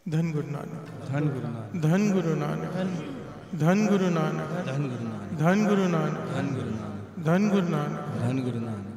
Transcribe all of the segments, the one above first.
धन गुरु नानक, धन गुरु नानक, धन गुरु नानक, धन गुरु नानक, धन गुरु नानक, धन गुरु नानक, धन गुरु नानक, धन गुरु नानक, धन गुरु नानक।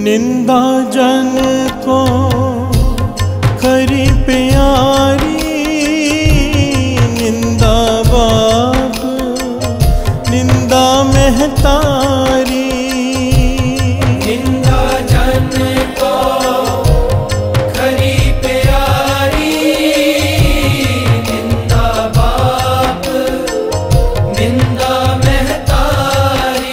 निंदा जन को खरी प्यारी, निंदा बाप निंदा महतारी। निंदा जन को खरी प्यारी, निंदा बाप निंदा महतारी।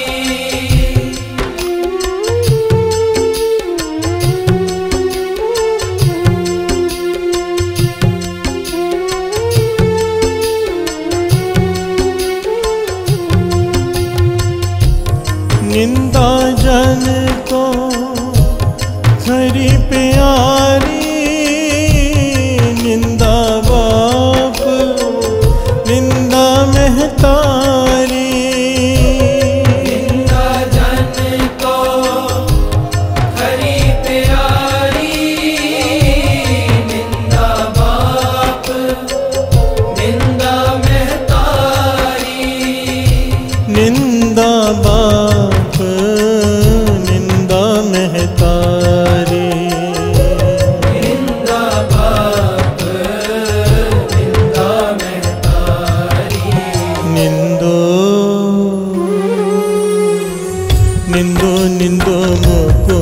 निंदो मोको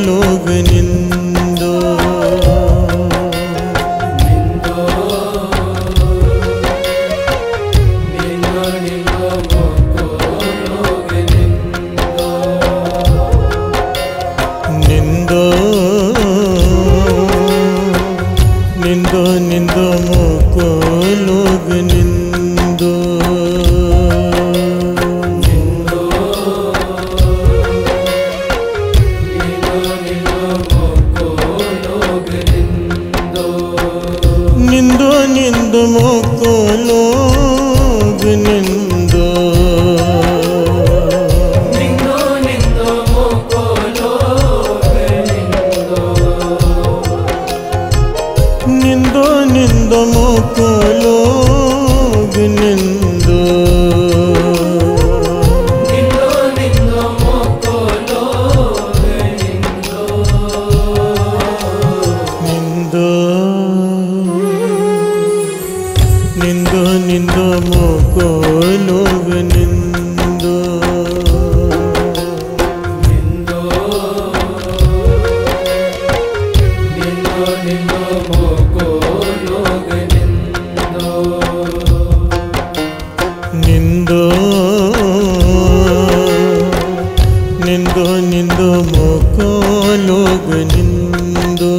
लोग निंदो। निंदो निंदो निंदो मोको लोग निंदो। निंदो निंदो निंदो मोको लोग निंदो। निंदो निंदो मोको लोग निंदो। निंदो निंदो मोको लोग निंदो। निंदो निंदो मोको लोग निंदो। निंदो निंदो मोको लोग निंदो। निंदो निंदो निंदो मोको लोग निंदो। निंदो निंदो निंदो मोको लोग निंदो। निंदो निंदो निंदो मोको लोग निंदो।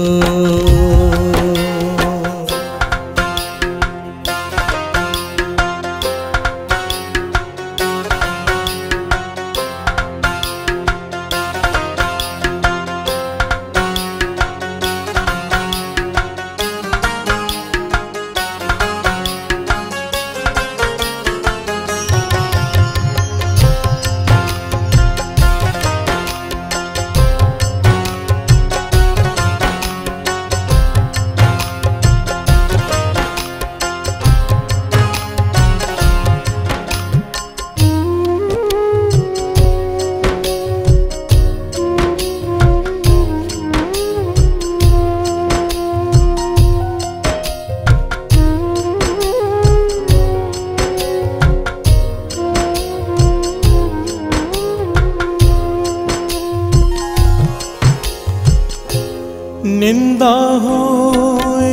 निंदा होए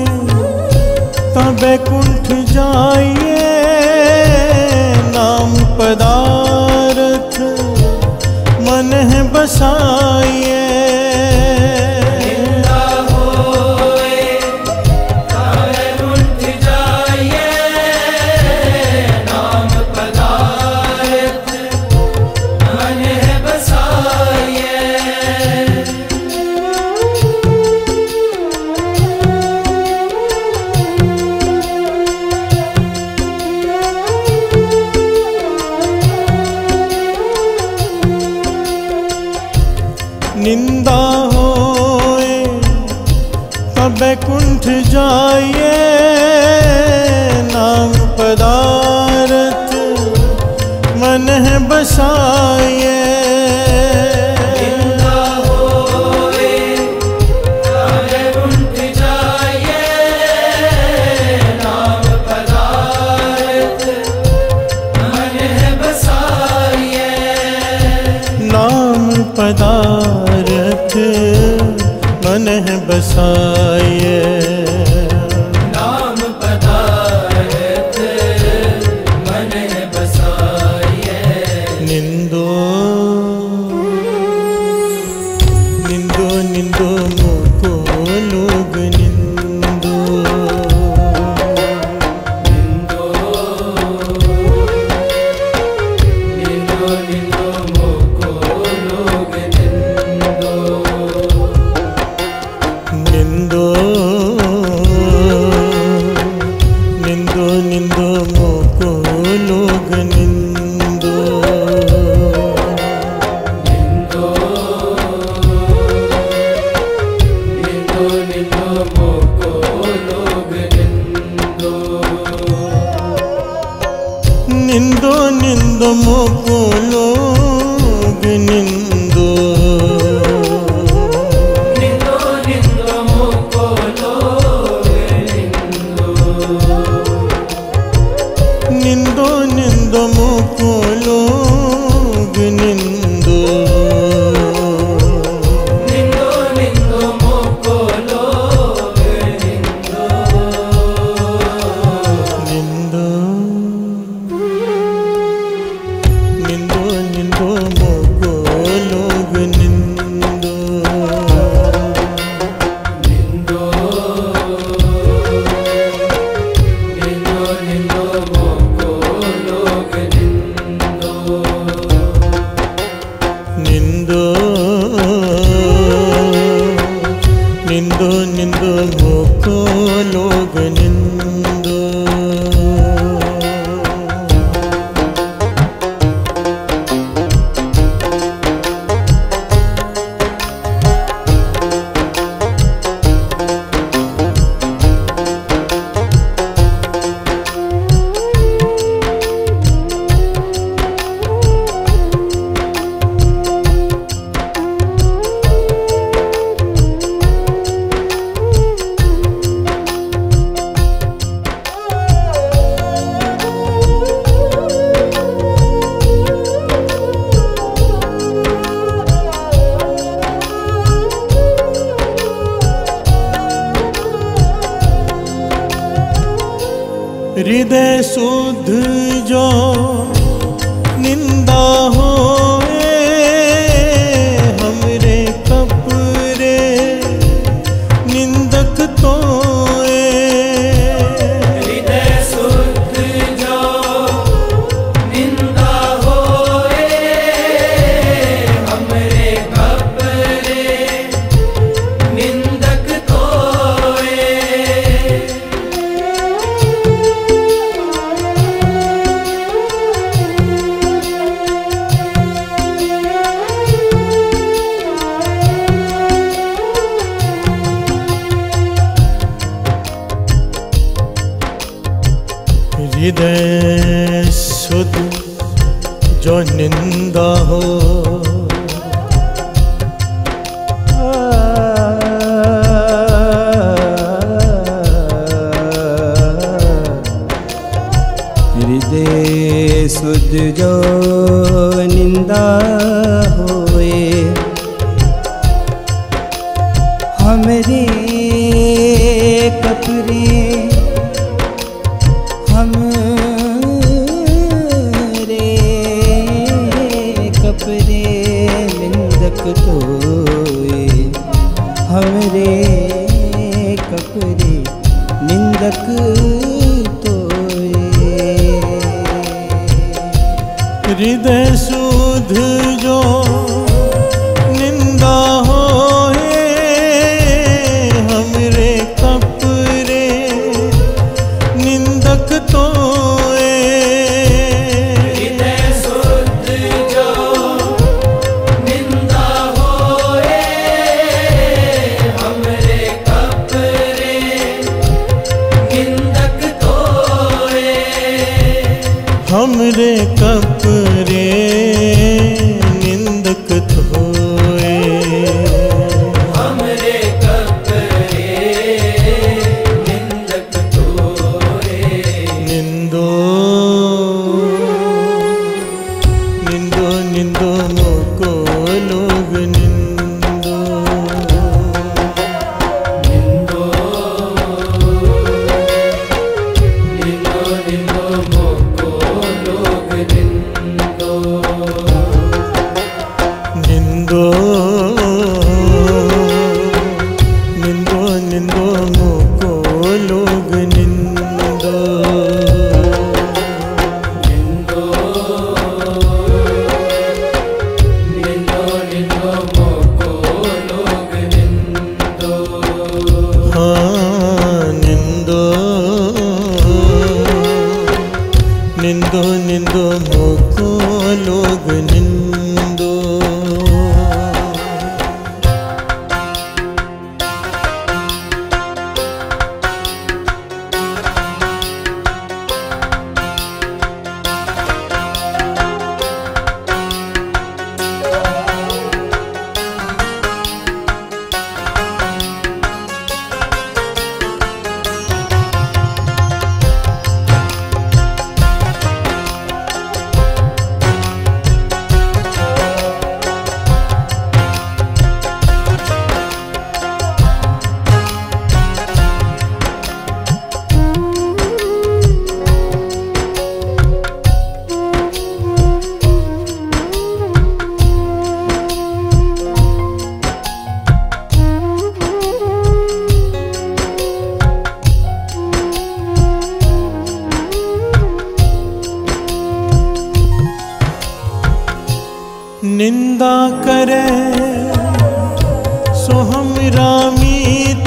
तब कुंठ जाइए, नाम पदार्थ मन है बसाइए। निंदा होए तब कुंठ जाइए, नाम पदार्थ मन है बसाइए। निंदा होए तब कुंठ जाइए, नाम पदार्थ मन है बसाइए। निंदा होए तब कुंठ जाइए, नाम पदार्थ मन है बसाइए। नाम पदार्थ मन है बसाइए। नाम पदार्थ मन है बसाइए। निंदो निंदो निंदो मोको लोग निंदो। निंदो निंदो निंदो मोको लोग निंदो। निंदो निंदो निंदो मोको लोग निंदो। निंदो निंदो निंदो मोको लोग निंदो। हृदय शुद्ध जो निंदा होए, हमरे कपरे निंदक तोए। हृदय शुद्ध जो निंदा होए, हमरे कपरे निंदक तोए। हृदय शुद्ध जो निंदा हो, हृदय शुद्ध जो निंदा होए, हमरे कपरे कपरे निंदक तोए। हमरे कपरे निंदक तोए। हृदय शुद्ध जो निंदा होए, हमरे कपरे निंदक तोए। हृदय शुद्ध जो निंदा होए, हमरे कपरे निंदक तोए। हमरे कपरे निंदक तोए। हमरे कपरे निंदक तोए। निंदो निंदो निंदो मोको लोग निंदो। निंदो निंदो निंदो मोको लोग निंदो। निंदो निंदो निंदो मोको लोग निंदो। निंदो निंदो निंदो मोको लोग निंदो। हाँ निंदो निंदो निंदो मोको लोग निंदो। निंदा करे सो हमरा मीत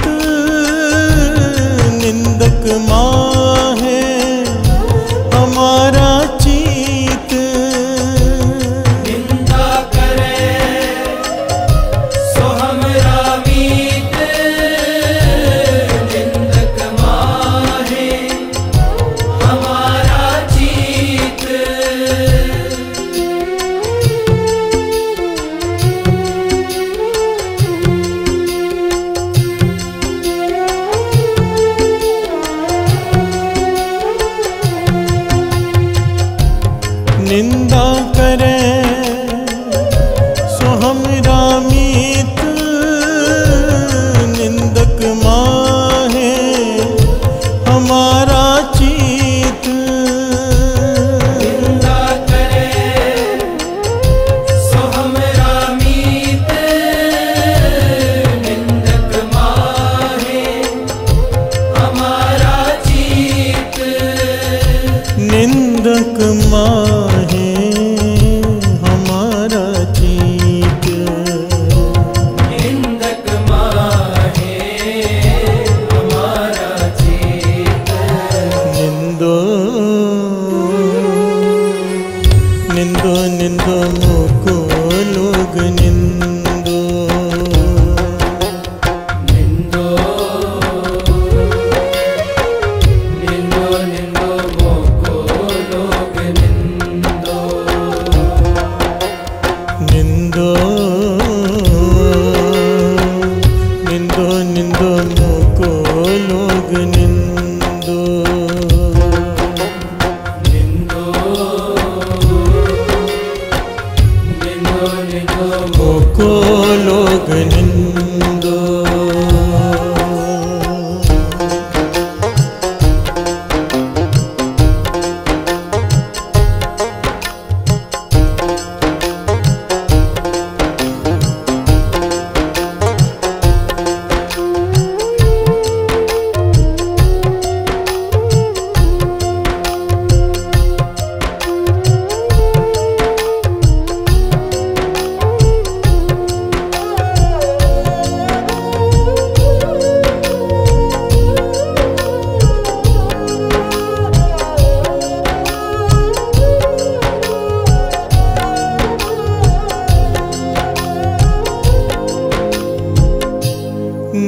निंदो।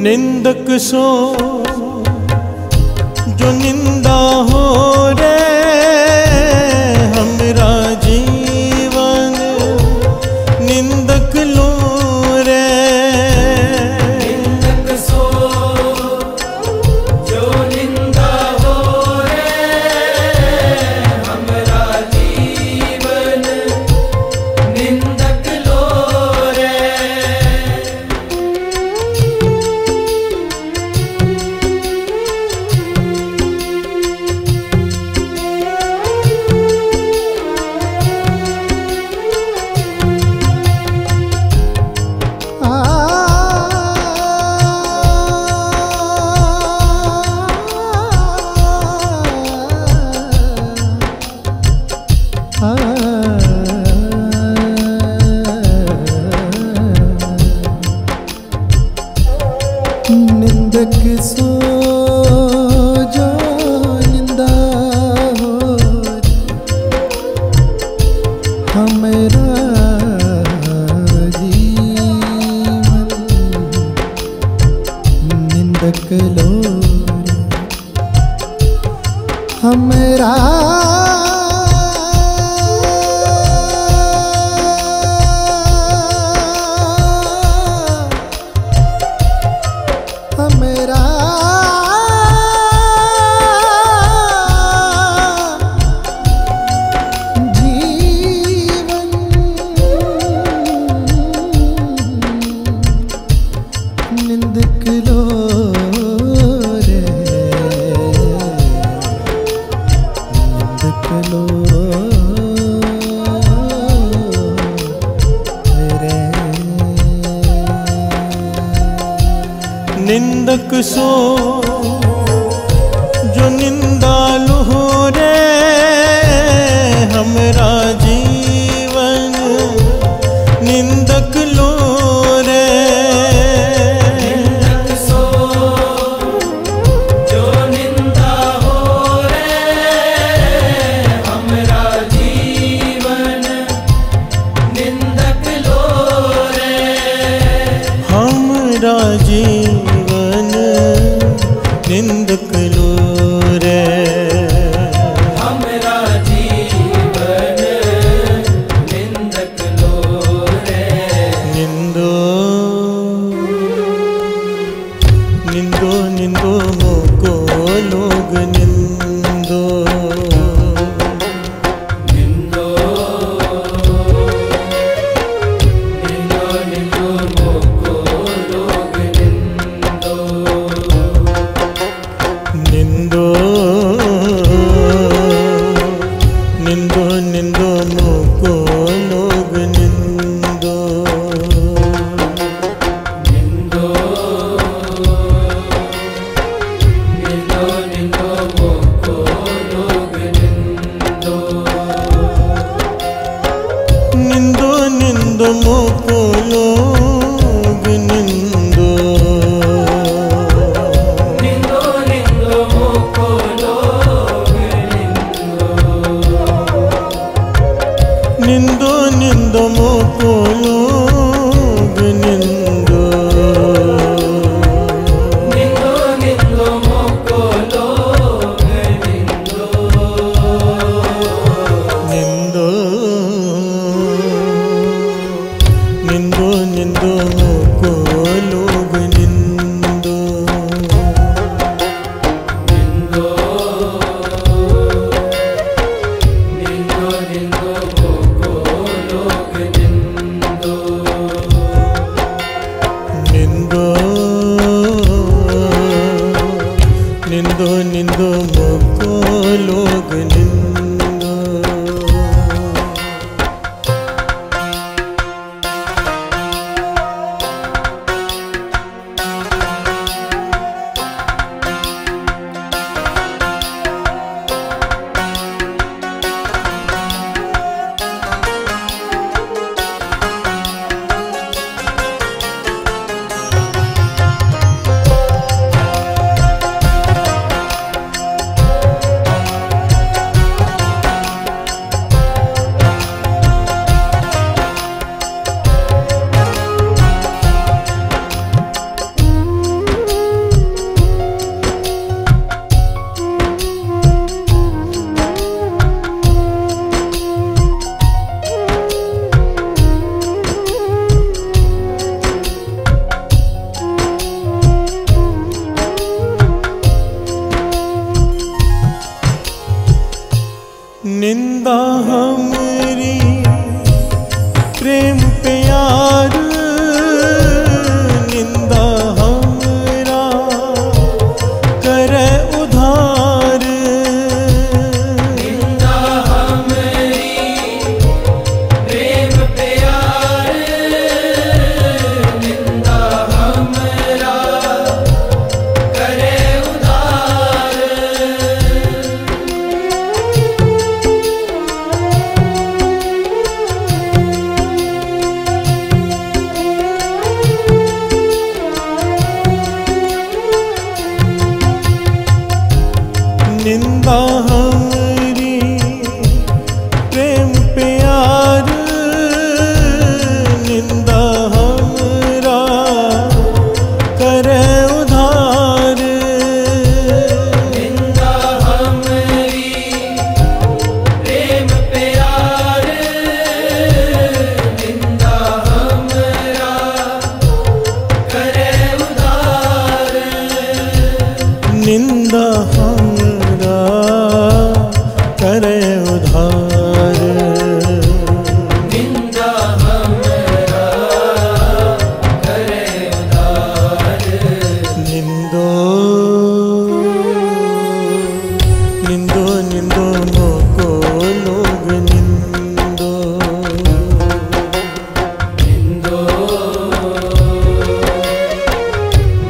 निंदक सो जो निंदा हो रे हमरा जीवन निंदक लो रे। निंदक सो जो निंदा हो रे हमरा जीवन निंदक लो रे। निंदक सो जो निंदा हो हमरा जीवन निंदक लो हमरा हमरा जीवन निंदक लो रे निंदक लो रे। निंदक सो जो निंदा लो रे हमरा जीवन निंदक लो रे। निंदक सो जो निंदा हो रे हमरा जीवन निंदक लो रे। हमरा जीवन निंदक लो रे। हमरा जीवन निंदक लो रे। निंदो निंदो निंदो मोको लोग निंदो। निंदो निंदो निंदो मोको लोग निंदो। निंदो निंदो निंदो मोको लोग निंदो। निंदो निंदो निंदो निंदा हमरा करे उधार। निंदा हमरा करे उधार। निंदो निंदो निंदो मोको लोग निंदो। निंदो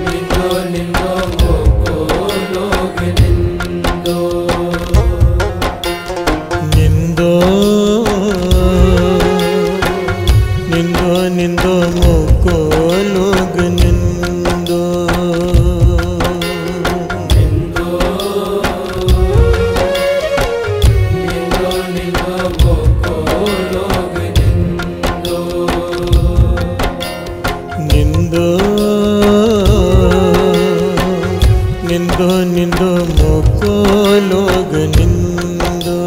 निंदो निंदो मोको लोग निंदो। निंदो निंदो निंदो मोको लोग निंदो। निंदो निंदो निंदो मोको लोग निंदो। निंदो निंदो निंदो मोको लोग निंदो।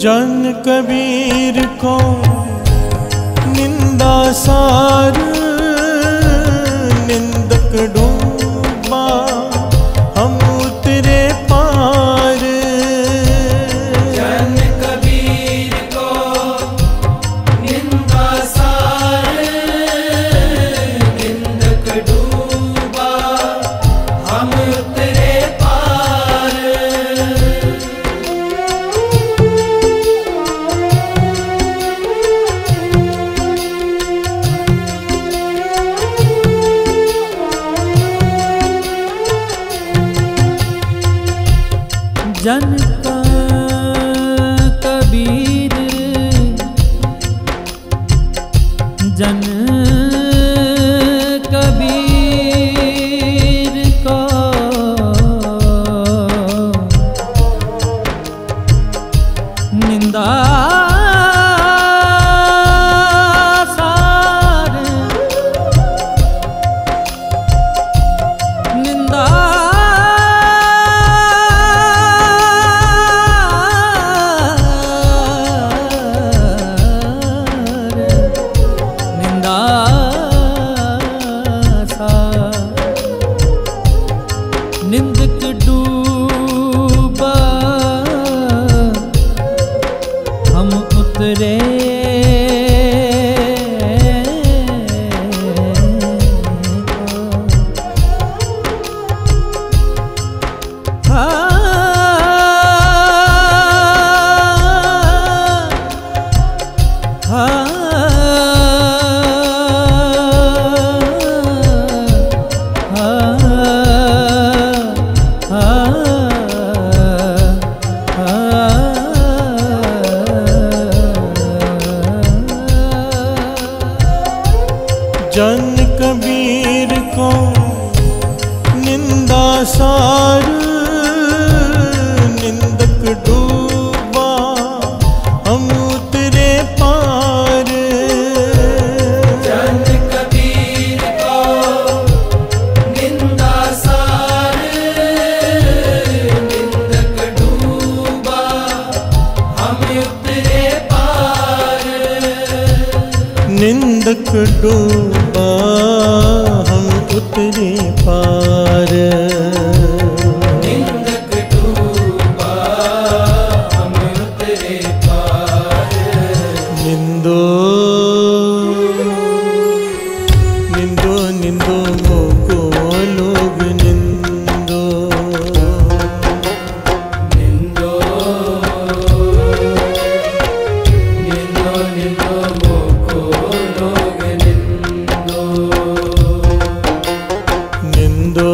जन कबीर को निंदा सार, निंदक डूबा हम उतरे पार। जन कबीर को निंदा सार, निंदक डूबा हम उतरे पार। जन का कबीर जन कबीर को निंदा सार, निंदा निंदक डूबा हम उतरे जन कबीर को निंदा सार, निंदक डूबा हम उतरे पार। जन कबीर को निंदा सार, निंदक डूबा हम उतरे पार। निंदक डूबा हम उतरे पार। निंदक डूबा हम उतरे पार। निंदो निंदो निंदो मोको लोग निंदो। निंदो निंदो निंदो मोको लोग निंदो। निंदो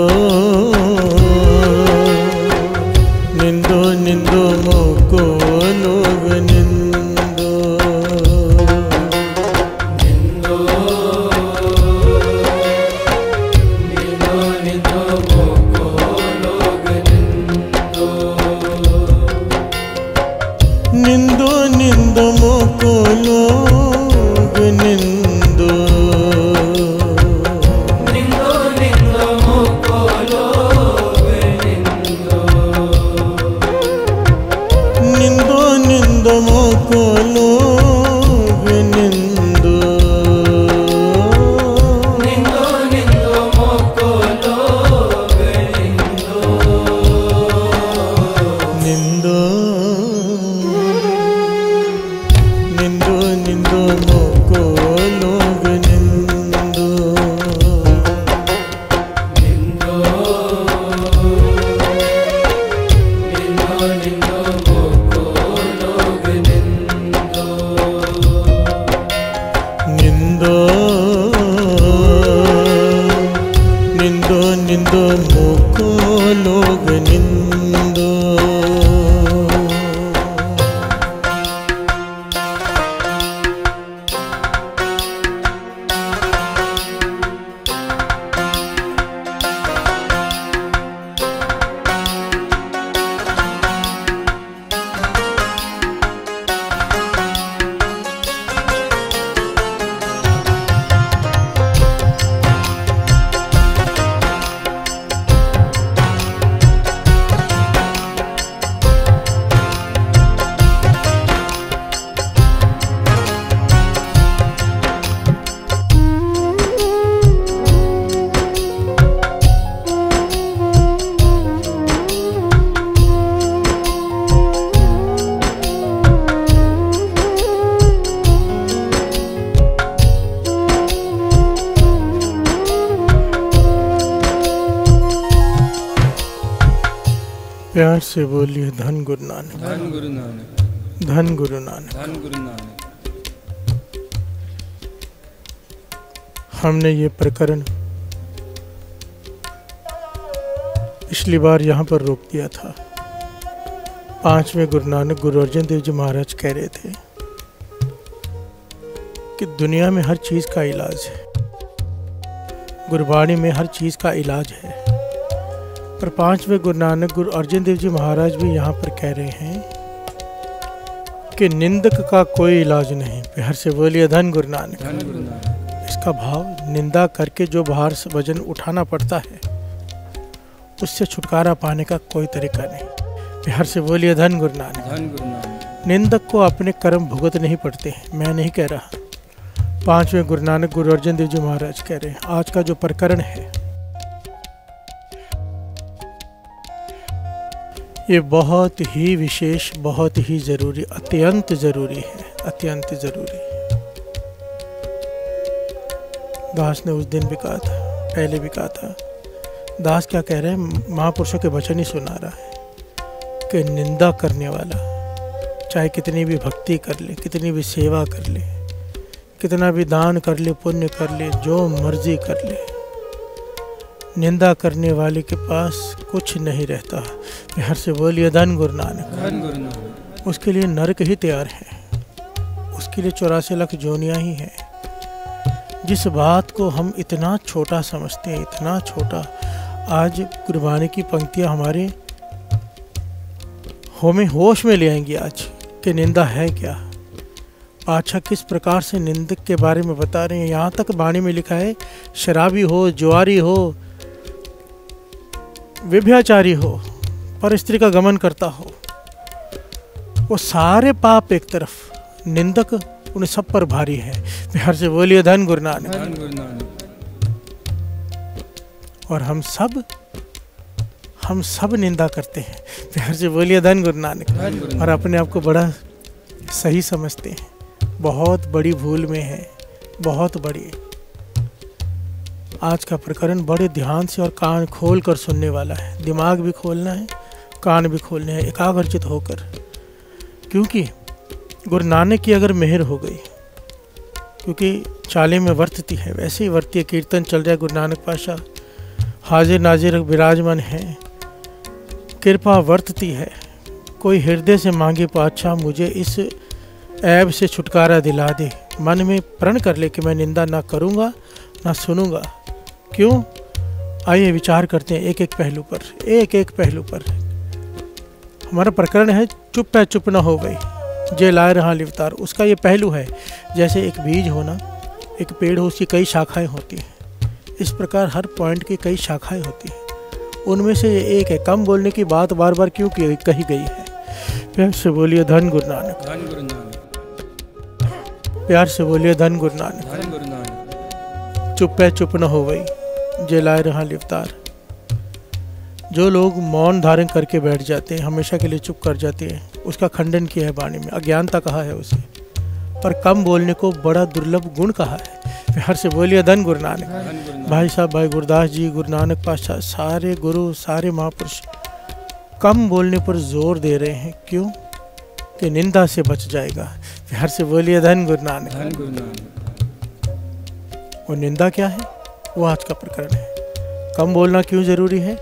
निंदो मोको लोग निंदो। प्यार से बोलिए धन गुरु नानक, धन गुरु नानक, धन गुरु नानक। धन गुरु नानक। हमने ये प्रकरण पिछली बार यहाँ पर रोक दिया था। 5वें गुरु नानक गुरु अर्जन देव जी महाराज कह रहे थे कि दुनिया में हर चीज का इलाज है, गुरबाणी में हर चीज का इलाज है। पर 5वें गुरु नानक गुरु अर्जन देव जी महाराज भी यहाँ पर कह रहे हैं कि निंदक का कोई इलाज नहीं। प्यार से बोलिए धन गुरु नानक, धन गुरु नानक। इसका भाव निंदा करके जो भार से वजन उठाना पड़ता है उससे छुटकारा पाने का कोई तरीका नहीं। प्यार से बोलिए धन गुरु नानक, धन गुरु नानक। निंदक को अपने कर्म भुगतने ही पड़ते हैं, मैं नहीं कह रहा। 5वें गुरु नानक गुरु अर्जन देव जी महाराज कह रहे हैं आज का जो प्रकरण है ये बहुत ही विशेष, बहुत ही जरूरी, अत्यंत जरूरी है, अत्यंत जरूरी। दास ने उस दिन भी कहा था, पहले भी कहा था। दास क्या कह रहे हैं, महापुरुषों के वचन ही सुना रहा है कि निंदा करने वाला चाहे कितनी भी भक्ति कर ले, कितनी भी सेवा कर ले, कितना भी दान कर ले, पुण्य कर ले, जो मर्जी कर ले, निंदा करने वाले के पास कुछ नहीं रहता। प्यार से बोलिए धन गुरु नानक, धन गुरु नानक। उसके लिए नरक ही तैयार है, उसके लिए 84 लाख जोनियां ही हैं। जिस बात को हम इतना छोटा समझते हैं, इतना छोटा, आज गुरबानी की पंक्तियां हमारे हमें होश में ले आएंगी आज कि निंदा है क्या। पातशाह किस प्रकार से निंदक के बारे में बता रहे हैं। यहाँ तक वाणी में लिखा है शराबी हो, जुआरी हो, व्यभिचारी हो, पर स्त्री का गमन करता हो, वो सारे पाप एक तरफ, निंदक उन सब पर भारी है। प्यार से बोलिए धन गुरु नानक, धन गुरु नानक। और हम सब निंदा करते हैं। प्यार से बोलिए धन गुरु नानक, धन गुरु और अपने आप को बड़ा सही समझते हैं। बहुत बड़ी भूल में है, बहुत बड़ी। आज का प्रकरण बड़े ध्यान से और कान खोल कर सुनने वाला है। दिमाग भी खोलना है, कान भी खोलने हैं, एकाग्रचित होकर। क्योंकि गुरु नानक की अगर मेहर हो गई, क्योंकि चाले में वर्तती है, वैसे ही वर्ती है। कीर्तन चल रहा है, गुरु नानक पातशाह हाजिर नाजिर विराजमान है, कृपा वर्तती है। कोई हृदय से मांगे पातशाह मुझे इस ऐब से छुटकारा दिला दे, मन में प्रण कर ले कि मैं निंदा ना करूँगा ना सुनूंगा। क्यों? आइए विचार करते हैं एक एक पहलू पर, एक एक पहलू पर। हमारा प्रकरण है चुप है चुप ना हो गई, जे लाए रहा लिवतार। उसका ये पहलू है। जैसे एक बीज होना, एक पेड़ हो, उसकी कई शाखाएं होती हैं। इस प्रकार हर पॉइंट की कई शाखाएं होती हैं। उनमें से ये एक है। कम बोलने की बात बार बार क्यों कही गई है? प्यार से बोलिए धन गुरु नानक, धन गुरु नानक। प्यार से बोलिए धन गुरु नानक। धन गुरु नानक। चुप है चुप न हो गई, जे लाए रहा लिवतार। जो लोग मौन धारण करके बैठ जाते हैं, हमेशा के लिए चुप कर जाते हैं, उसका खंडन किया है वाणी में, अज्ञानता कहा है उसे। पर कम बोलने को बड़ा दुर्लभ गुण कहा है। प्यार से बोलिए धन गुरु नानक। धन गुरु नानक। भाई साहब, भाई गुरदास जी, गुरु नानक पातशाह, सारे गुरु, सारे महापुरुष कम बोलने पर जोर दे रहे हैं। क्यों? कि निंदा से बच जाएगा। प्यार से बोलिए धन गुरु नानक। धन गुरु नानक। और निंदा क्या है? वो आज का प्रकरण है। कम बोलना क्यों ज़रूरी है?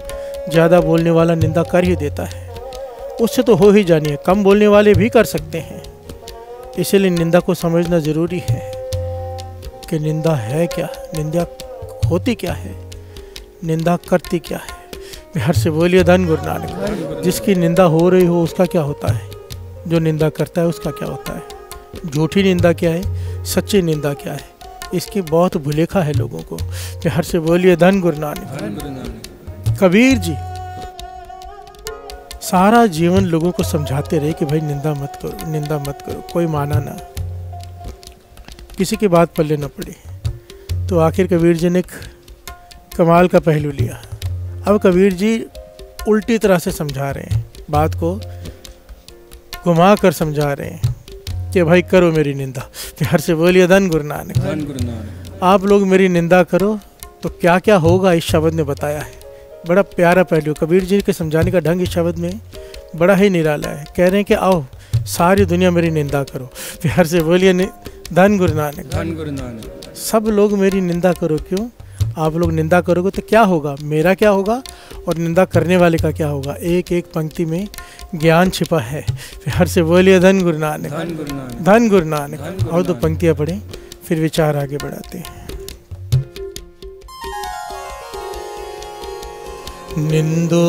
ज़्यादा बोलने वाला निंदा कर ही देता है, उससे तो हो ही जानी है। कम बोलने वाले भी कर सकते हैं। इसलिए निंदा को समझना ज़रूरी है कि निंदा है क्या, निंदा होती क्या है, निंदा करती क्या है। बिहार से बोलिए धन गुरु नानक। जिसकी निंदा हो रही हो उसका क्या होता है, जो निंदा करता है उसका क्या होता है। झूठी निंदा क्या है, सच्ची निंदा क्या है, इसकी बहुत भुलेखा है लोगों को। बिहार से बोलिए धन गुरु नानक। कबीर जी सारा जीवन लोगों को समझाते रहे कि भाई निंदा मत करो, निंदा मत करो। कोई माना ना, किसी की बात पल्ले न पड़ी। तो आखिर कबीर जी ने एक कमाल का पहलू लिया। अब कबीर जी उल्टी तरह से समझा रहे हैं, बात को घुमा कर समझा रहे हैं कि भाई करो मेरी निंदा। प्यार से बोलिए धन गुरु नानक। धन गुरु नानक। आप लोग मेरी निंदा करो तो क्या क्या होगा, इस शब्द ने बताया है। बड़ा प्यारा पहलू, कबीर जी के समझाने का ढंग इस शब्द में बड़ा ही निराला है। कह रहे हैं कि आओ सारी दुनिया मेरी निंदा करो। प्यार से बोलिए धन गुरु नानक। धन गुरु नानक। सब लोग मेरी निंदा करो। क्यों? आप लोग निंदा करोगे तो क्या होगा, मेरा क्या होगा और निंदा करने वाले का क्या होगा। एक एक पंक्ति में ज्ञान छिपा है। प्यार से बोलिए धन गुरु नानक। धन गुरु नानक। धन गुरु नानक। और दो पंक्तियां पढ़ें फिर विचार आगे बढ़ाते हैं। निंदो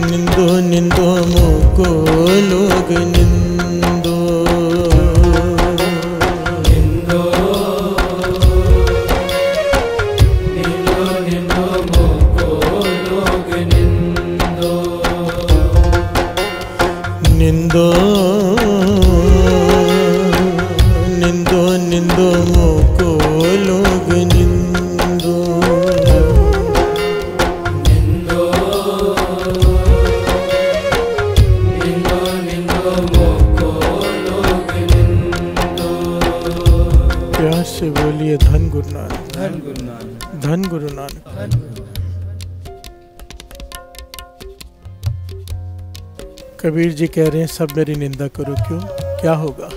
निंदो निंदो मुको लोग निंदो, निंदो निंदो निंदो मोको लोग निंदो, निंदो निंदो निंदो मुको लोग निंदो, निंदो निंदो निंदो मोको लोग निंदो। प्यार से बोलिए धन गुरु नानक। धन गुरु नानक। धन गुरु नानक। धन गुरु। कबीर जी कह रहे हैं सब मेरी निंदा करो। क्यों? क्या होगा?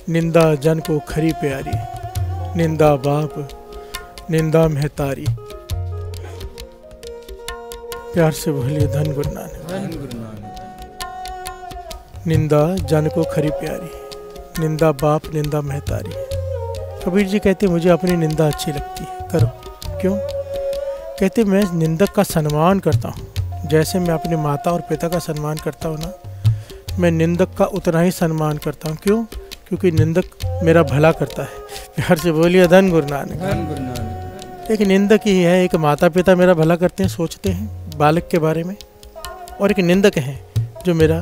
निंदा जन को खरी प्यारी, निंदा बाप निंदा महतारी। प्यार से बोलिए धन गुरु नानक। धन गुरु नानक। निंदा जन को खरी प्यारी, निंदा बाप निंदा महतारी। कबीर जी कहते मुझे अपनी निंदा अच्छी लगती है, करो। क्यों? कहते मैं निंदक का सम्मान करता हूँ। जैसे मैं अपने माता और पिता का सम्मान करता हूँ ना, मैं निंदक का उतना ही सम्मान करता हूँ। क्यों? क्योंकि निंदक मेरा भला करता है। प्यार से बोलिए धन गुरु नानक। धन गुरु नानक। एक निंदक ही है, एक माता पिता मेरा भला करते हैं, सोचते हैं बालक के बारे में, और एक निंदक है जो मेरा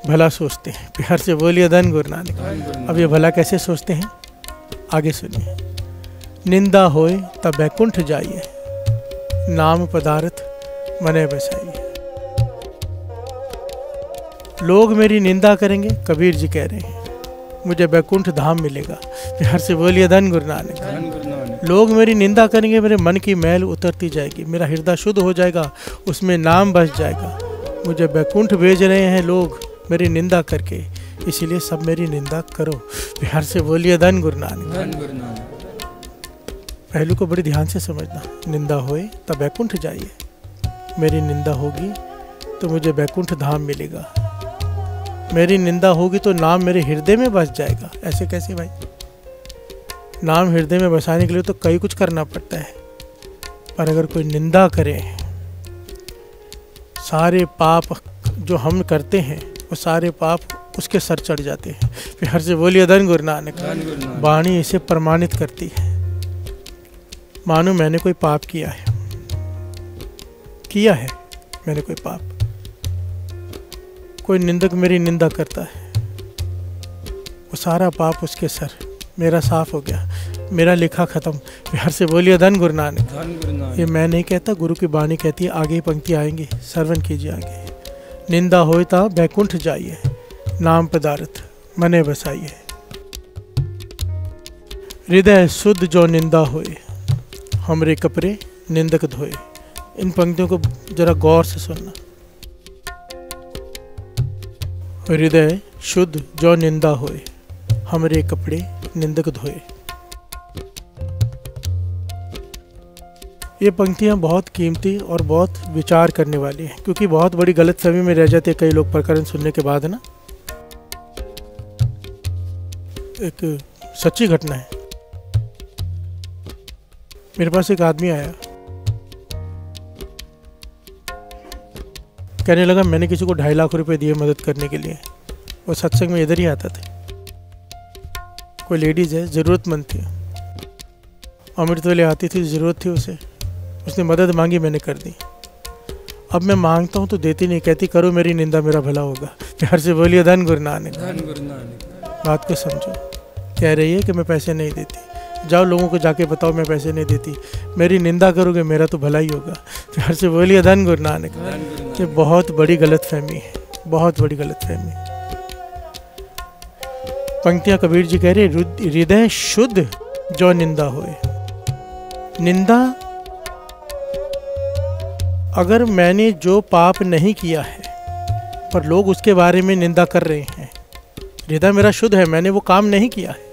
भला सोचते हैं। प्यार से बोलिए धन गुरु नानक। धन गुरु नानक। अब ये भला कैसे सोचते हैं, आगे सुनिए। निंदा होए तब बैकुंठ जाइए, नाम पदार्थ मने बसाइए। लोग मेरी निंदा करेंगे, कबीर जी कह रहे हैं, मुझे बैकुंठ धाम मिलेगा। प्यार से बोलिए धन गुरु नानक। धन गुरु नानक। लोग मेरी निंदा करेंगे, मेरे मन की मैल उतरती जाएगी, मेरा हृदय शुद्ध हो जाएगा, उसमें नाम बस जाएगा। मुझे बैकुंठ भेज रहे हैं लोग मेरी निंदा करके, इसीलिए सब मेरी निंदा करो। प्यार से बोलिए धन गुरु नानक। धन गुरु नानक। पहलू को बड़ी ध्यान से समझना। निंदा होए तब बैकुंठ जाइए, मेरी निंदा होगी तो मुझे बैकुंठ धाम मिलेगा। मेरी निंदा होगी तो नाम मेरे हृदय में बस जाएगा। ऐसे कैसे भाई? नाम हृदय में बसाने के लिए तो कई कुछ करना पड़ता है, पर अगर कोई निंदा करे, सारे पाप जो हम करते हैं वो सारे पाप उसके सर चढ़ जाते हैं। प्यार से बोलिए धन गुरु नानक। धन गुरु नानक। वाणी इसे प्रमाणित करती है। मानो मैंने कोई पाप किया है मैंने कोई पाप, कोई निंदक मेरी निंदा करता है, वो सारा पाप उसके सर, मेरा साफ हो गया, मेरा लिखा खत्म। प्यार से बोलिए धन गुरु नानक। धन गुरु नानक। ये मैं नहीं कहता, गुरु की वाणी कहती है। आगे ही पंक्ति आएंगी, श्रवण कीजिए आगे। निंदा होए ता बैकुंठ जाइए, नाम पदार्थ मने बसाइए। हृदय शुद्ध जो निंदा होए, हमरे कपड़े निंदक धोए। इन पंक्तियों को जरा गौर से सुनना। हृदय शुद्ध जो निंदा होए, हमरे कपड़े निंदक धोए। ये पंक्तियाँ बहुत कीमती और बहुत विचार करने वाली हैं, क्योंकि बहुत बड़ी गलतफहमी में रह जाते हैं कई लोग प्रकरण सुनने के बाद ना। एक सच्ची घटना है। मेरे पास एक आदमी आया, कहने लगा मैंने किसी को 2.5 लाख रुपए दिए मदद करने के लिए। वो सत्संग में इधर ही आता था। कोई लेडीज़ है, ज़रूरतमंद थी, अमृत वेले आती थी, ज़रूरत थी उसे, उसने मदद मांगी, मैंने कर दी। अब मैं मांगता हूँ तो देती नहीं, कहती करो मेरी निंदा मेरा भला होगा। प्यार से बोलिए धन गुरु नानक। धन गुरु नानक। बात को समझो। कह रही है कि मैं पैसे नहीं देती। जाओ लोगों को जाके बताओ मैं पैसे नहीं देती, मेरी निंदा करोगे मेरा तो भला ही होगा। प्यार से बोलिए धन गुरु नानक। ये बहुत बड़ी गलतफहमी है, बहुत बड़ी गलतफहमी। पंक्तियां कबीर जी कह रहे, हृदय शुद्ध जो निंदा होए। निंदा, अगर मैंने जो पाप नहीं किया है पर लोग उसके बारे में निंदा कर रहे हैं, हृदय मेरा शुद्ध है, मैंने वो काम नहीं किया है,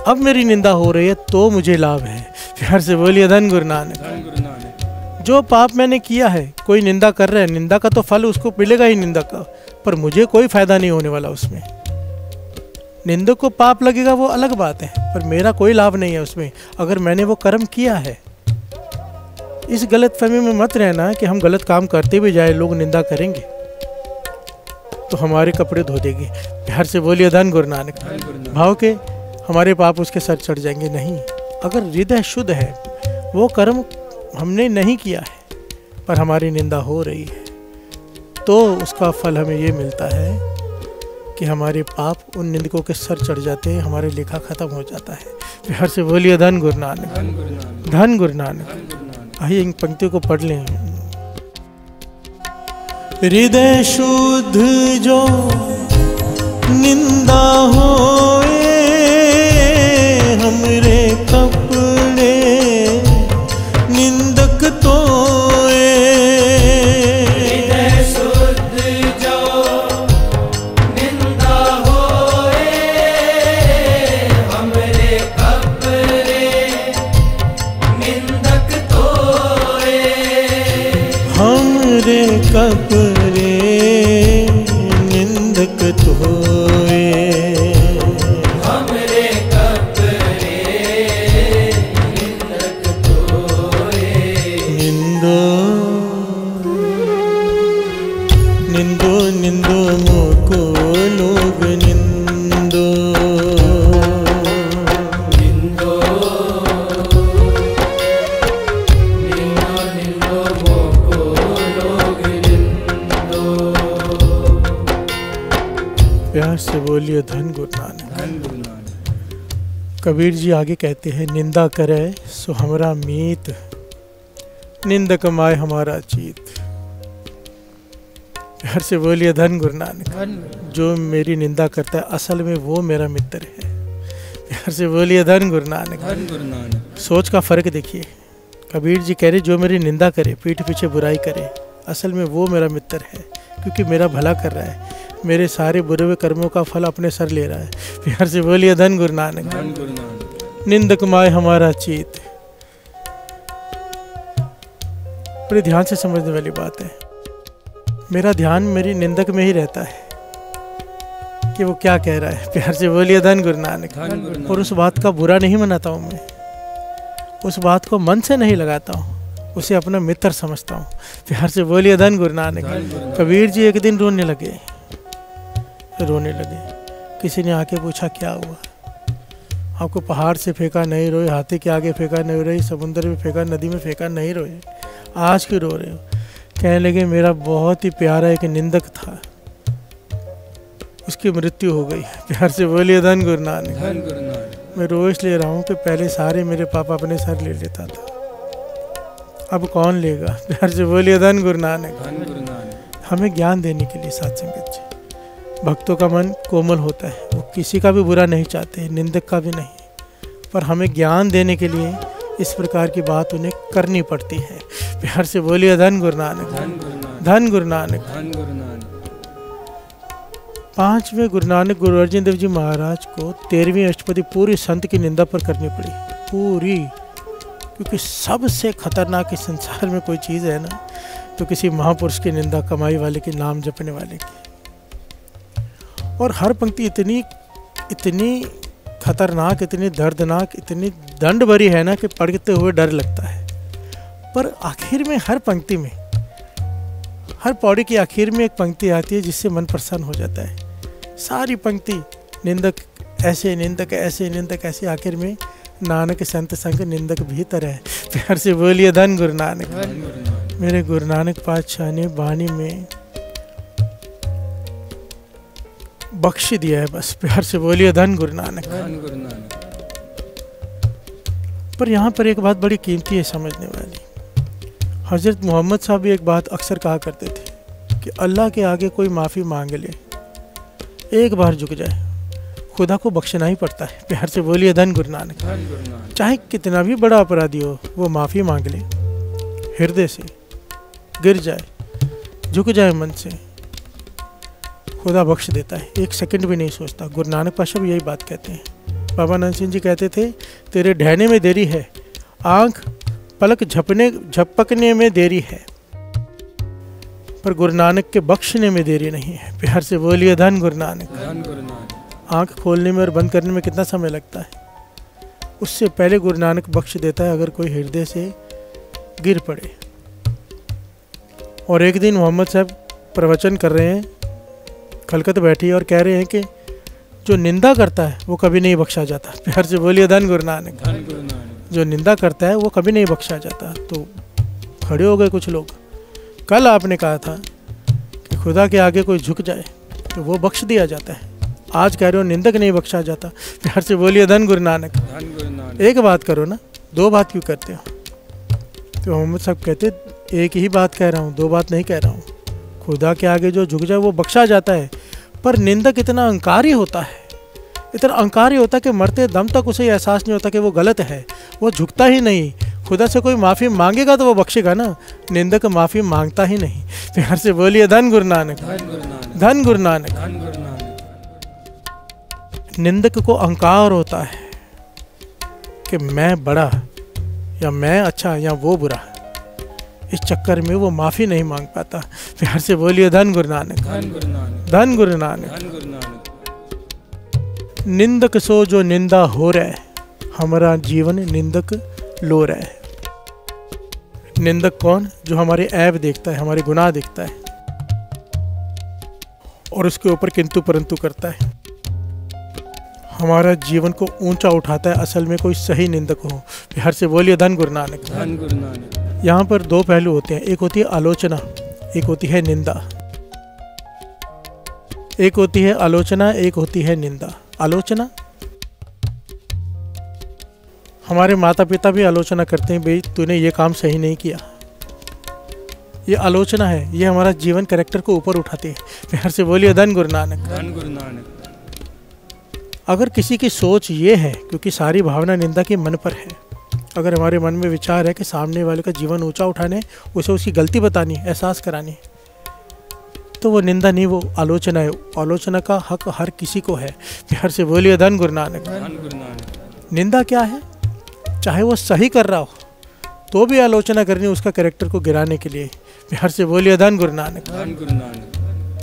अब मेरी निंदा हो रही है तो मुझे लाभ है। प्यार से बोलिए धन गुरु नानक। धन गुरु नानक। जो पाप मैंने किया है, कोई निंदा कर रहा है, निंदा का तो फल उसको मिलेगा ही निंदा का, पर मुझे कोई फायदा नहीं होने वाला उसमें। निंदक को पाप लगेगा वो अलग बात है, पर मेरा कोई लाभ नहीं है उसमें अगर मैंने वो कर्म किया है। इस गलतफहमी में मत रहना कि हम गलत काम करते भी जाए, लोग निंदा करेंगे तो हमारे कपड़े धो देंगे। प्यार से बोलिए धन गुरु नानक। भाव के हमारे पाप उसके सर चढ़ जाएंगे। नहीं, अगर हृदय शुद्ध है, वो कर्म हमने नहीं किया है पर हमारी निंदा हो रही है, तो उसका फल हमें ये मिलता है कि हमारे पाप उन निंदकों के सर चढ़ जाते हैं, हमारे लेखा खत्म हो जाता है। प्यार से बोलिए धन गुरु नानक। धन गुरु नानक। धन गुरु नानक। धन गुरु नानक। आइए इन पंक्तियों को पढ़ लें। हृदय शुद्ध जो निंदा होए, हमरे कपड़े निंदक तोए। हृदय शुद्ध जो निंदा होए, हमरे कपड़े निंदक तोए। हमरे कपड़े निंदक तोए। हमरे कपड़े निंदक तोए। निंदो निंदो निंदो मोको लोग निंदो। निंदो निंदो निंदो मोको लोग निंदो। प्यार से बोलिए धन गुरु नानक। धन गुरु नानक। कबीर जी आगे कहते हैं, निंदा करे सो हमरा मीत, निंद कमाए हमारा चीत। प्यार से बोलिए धन गुरु नानक। जो मेरी निंदा करता है असल में वो मेरा मित्र है। प्यार से बोलिए धन गुरु नानक। धन गुरु नानक। सोच का फर्क देखिए। कबीर जी कह रहे जो मेरी निंदा करे, पीठ पीछे बुराई करे, असल में वो मेरा मित्र है, क्योंकि मेरा भला कर रहा है, मेरे सारे बुरे हुए कर्मों का फल अपने सर ले रहा है। प्यार से बोलिए धन गुरु नानक। धन गुरु नानक। निंद कमाए हमारा चीत। बड़े ध्यान से समझने वाली बात है। मेरा ध्यान मेरी निंदक में ही रहता है कि वो क्या कह रहा है। प्यार से बोलिए धन गुरु नानक। धन गुरु नानक। और उस बात का बुरा नहीं मनाता हूँ मैं, उस बात को मन से नहीं लगाता हूँ, उसे अपना मित्र समझता हूँ। प्यार से बोलिए धन गुरु नानक। धन गुरु नानक। कबीर जी एक दिन रोने लगे। किसी ने आके पूछा क्या हुआ? आपको पहाड़ से फेंका नहीं रोए, हाथी के आगे फेंका नहीं रोए, समुद्र में फेंका, नदी में फेंका नहीं रोए, आज क्यों रो रहे हो? कहने लगे मेरा बहुत ही प्यारा एक निंदक था, उसकी मृत्यु हो गई। प्यार से बोलिए धन गुरु नानक। धन गुरु नानक। मैं रोज ले रहा हूँ कि पहले सारे मेरे पापा अपने सर ले लेता था, अब कौन लेगा? प्यार से बोलिए धन गुरु नानक। धन गुरु नानक। हमें ज्ञान देने के लिए साथ संगत जी, भक्तों का मन कोमल होता है, वो किसी का भी बुरा नहीं चाहते, निंदक का भी नहीं, पर हमें ज्ञान देने के लिए इस प्रकार की बात उन्हें करनी पड़ती है। प्यार से बोलिए धन गुरु नानक। धन गुरु नानक। धन गुरु नानक। धन गुरु नानक। 5वें गुरु नानक गुरु अर्जन देव जी महाराज को 13वीं अष्टपदी पूरी संत की निंदा पर करनी पड़ी, पूरी, क्योंकि सबसे खतरनाक इस संसार में कोई चीज़ है ना, तो किसी महापुरुष की निंदा, कमाई वाले के नाम जपने वाले की। और हर पंक्ति इतनी खतरनाक, इतनी दर्दनाक, इतनी दंड भरी है ना कि पढ़ते हुए डर लगता है। पर आखिर में हर पंक्ति में, हर पौड़ी की आखिर में एक पंक्ति आती है जिससे मन प्रसन्न हो जाता है। सारी पंक्ति निंदक ऐसे, निंदक ऐसे, निंदक ऐसे, आखिर में नानक संत संग निंदक भीतर है। प्यार से बोलिए धन गुरु नानक। मेरे गुरु नानक पातशाह ने वाणी में बख्श दिया है बस। प्यार से बोलिए धन गुरु नानक। पर यहाँ पर एक बात बड़ी कीमती है समझने वाली। हजरत मोहम्मद साहब भी एक बात अक्सर कहा करते थे कि अल्लाह के आगे कोई माफ़ी मांग ले, एक बार झुक जाए, खुदा को बख्शना ही पड़ता है। प्यार से बोलिए धन गुरु नानक। चाहे कितना भी बड़ा अपराधी हो, वो माफ़ी मांग ले, हृदय से गिर जाए, झुक जाए मन से, खुदा बख्श देता है। एक सेकंड भी नहीं सोचता। गुरु नानक पातशाह भी यही बात कहते हैं। बाबा नंद सिंह जी कहते थे, तेरे ढहने में देरी है, आंख पलक झपकने में देरी है, पर गुरु नानक के बख्शने में देरी नहीं है। प्यार से बोलिए धन गुरु नानक। आंख खोलने में और बंद करने में कितना समय लगता है, उससे पहले गुरु नानक बख्श देता है अगर कोई हृदय से गिर पड़े। और एक दिन मोहम्मद साहब प्रवचन कर रहे हैं, खलकत बैठी और कह रहे हैं कि जो निंदा करता है वो कभी नहीं बख्शा जाता। प्यार से बोलिए धन गुरु नानक। जो निंदा करता है वो कभी नहीं बख्शा जाता। तो खड़े हो गए कुछ लोग। कल आपने कहा था कि खुदा के आगे कोई झुक जाए तो वो बख्श दिया जाता है, आज कह रहे हो निंदक नहीं बख्शा जाता। प्यार से बोलिए धन गुरु नानक। एक बात करो ना, दो बात क्यों करते हो? तो मोहम्मद साहब कहते, एक ही बात कह रहा हूँ, दो बात नहीं कह रहा हूँ। खुदा के आगे जो झुक जाए वो बख्शा जाता है, पर निंदक इतना अहंकारी होता है, इतना अहंकारी होता है कि मरते दम तक उसे एहसास नहीं होता कि वो गलत है, वो झुकता ही नहीं। खुदा से कोई माफ़ी मांगेगा तो वो बख्शेगा ना, निंदक माफ़ी मांगता ही नहीं। प्यार से बोलिए धन गुरु नानक। धन गुरु नानक। निंदक को अहंकार होता है कि मैं बड़ा या मैं अच्छा या वो बुरा, इस चक्कर में वो माफ़ी नहीं मांग पाता। प्यार से बोलिए धन गुरु नानक। धन गुरु नानक। निंदक सो जो निंदा हो रहा है, हमारा जीवन निंदक लो रहा है। निंदक कौन? जो हमारे ऐब देखता है, हमारे गुनाह देखता है और उसके ऊपर किंतु परंतु करता है, हमारा जीवन को ऊंचा उठाता है। असल में कोई सही निंदक हो। प्यार से बोलिए धन गुरु नानक। यहाँ पर दो पहलू होते हैं, एक होती है आलोचना, एक होती है निंदा। एक होती है आलोचना, एक होती है निंदा। आलोचना, हमारे माता पिता भी आलोचना करते हैं, भाई तूने ये काम सही नहीं किया। ये आलोचना है, ये हमारा जीवन कैरेक्टर को ऊपर उठाती है। प्यार से बोलिए धन गुरु नानक। अगर किसी की सोच ये है, क्योंकि सारी भावना निंदा के मन पर है, अगर हमारे मन में विचार है कि सामने वाले का जीवन ऊंचा उठाने, उसे उसकी गलती बतानी, एहसास करानी, तो वो निंदा नहीं, वो आलोचना है। आलोचना का हक हर किसी को है। प्यार से बोलिए धन गुरु नानक। निंदा क्या है? चाहे वो सही कर रहा हो तो भी आलोचना करनी, उसका कैरेक्टर को गिराने के लिए। प्यार से बोलिए धन गुरु नानक।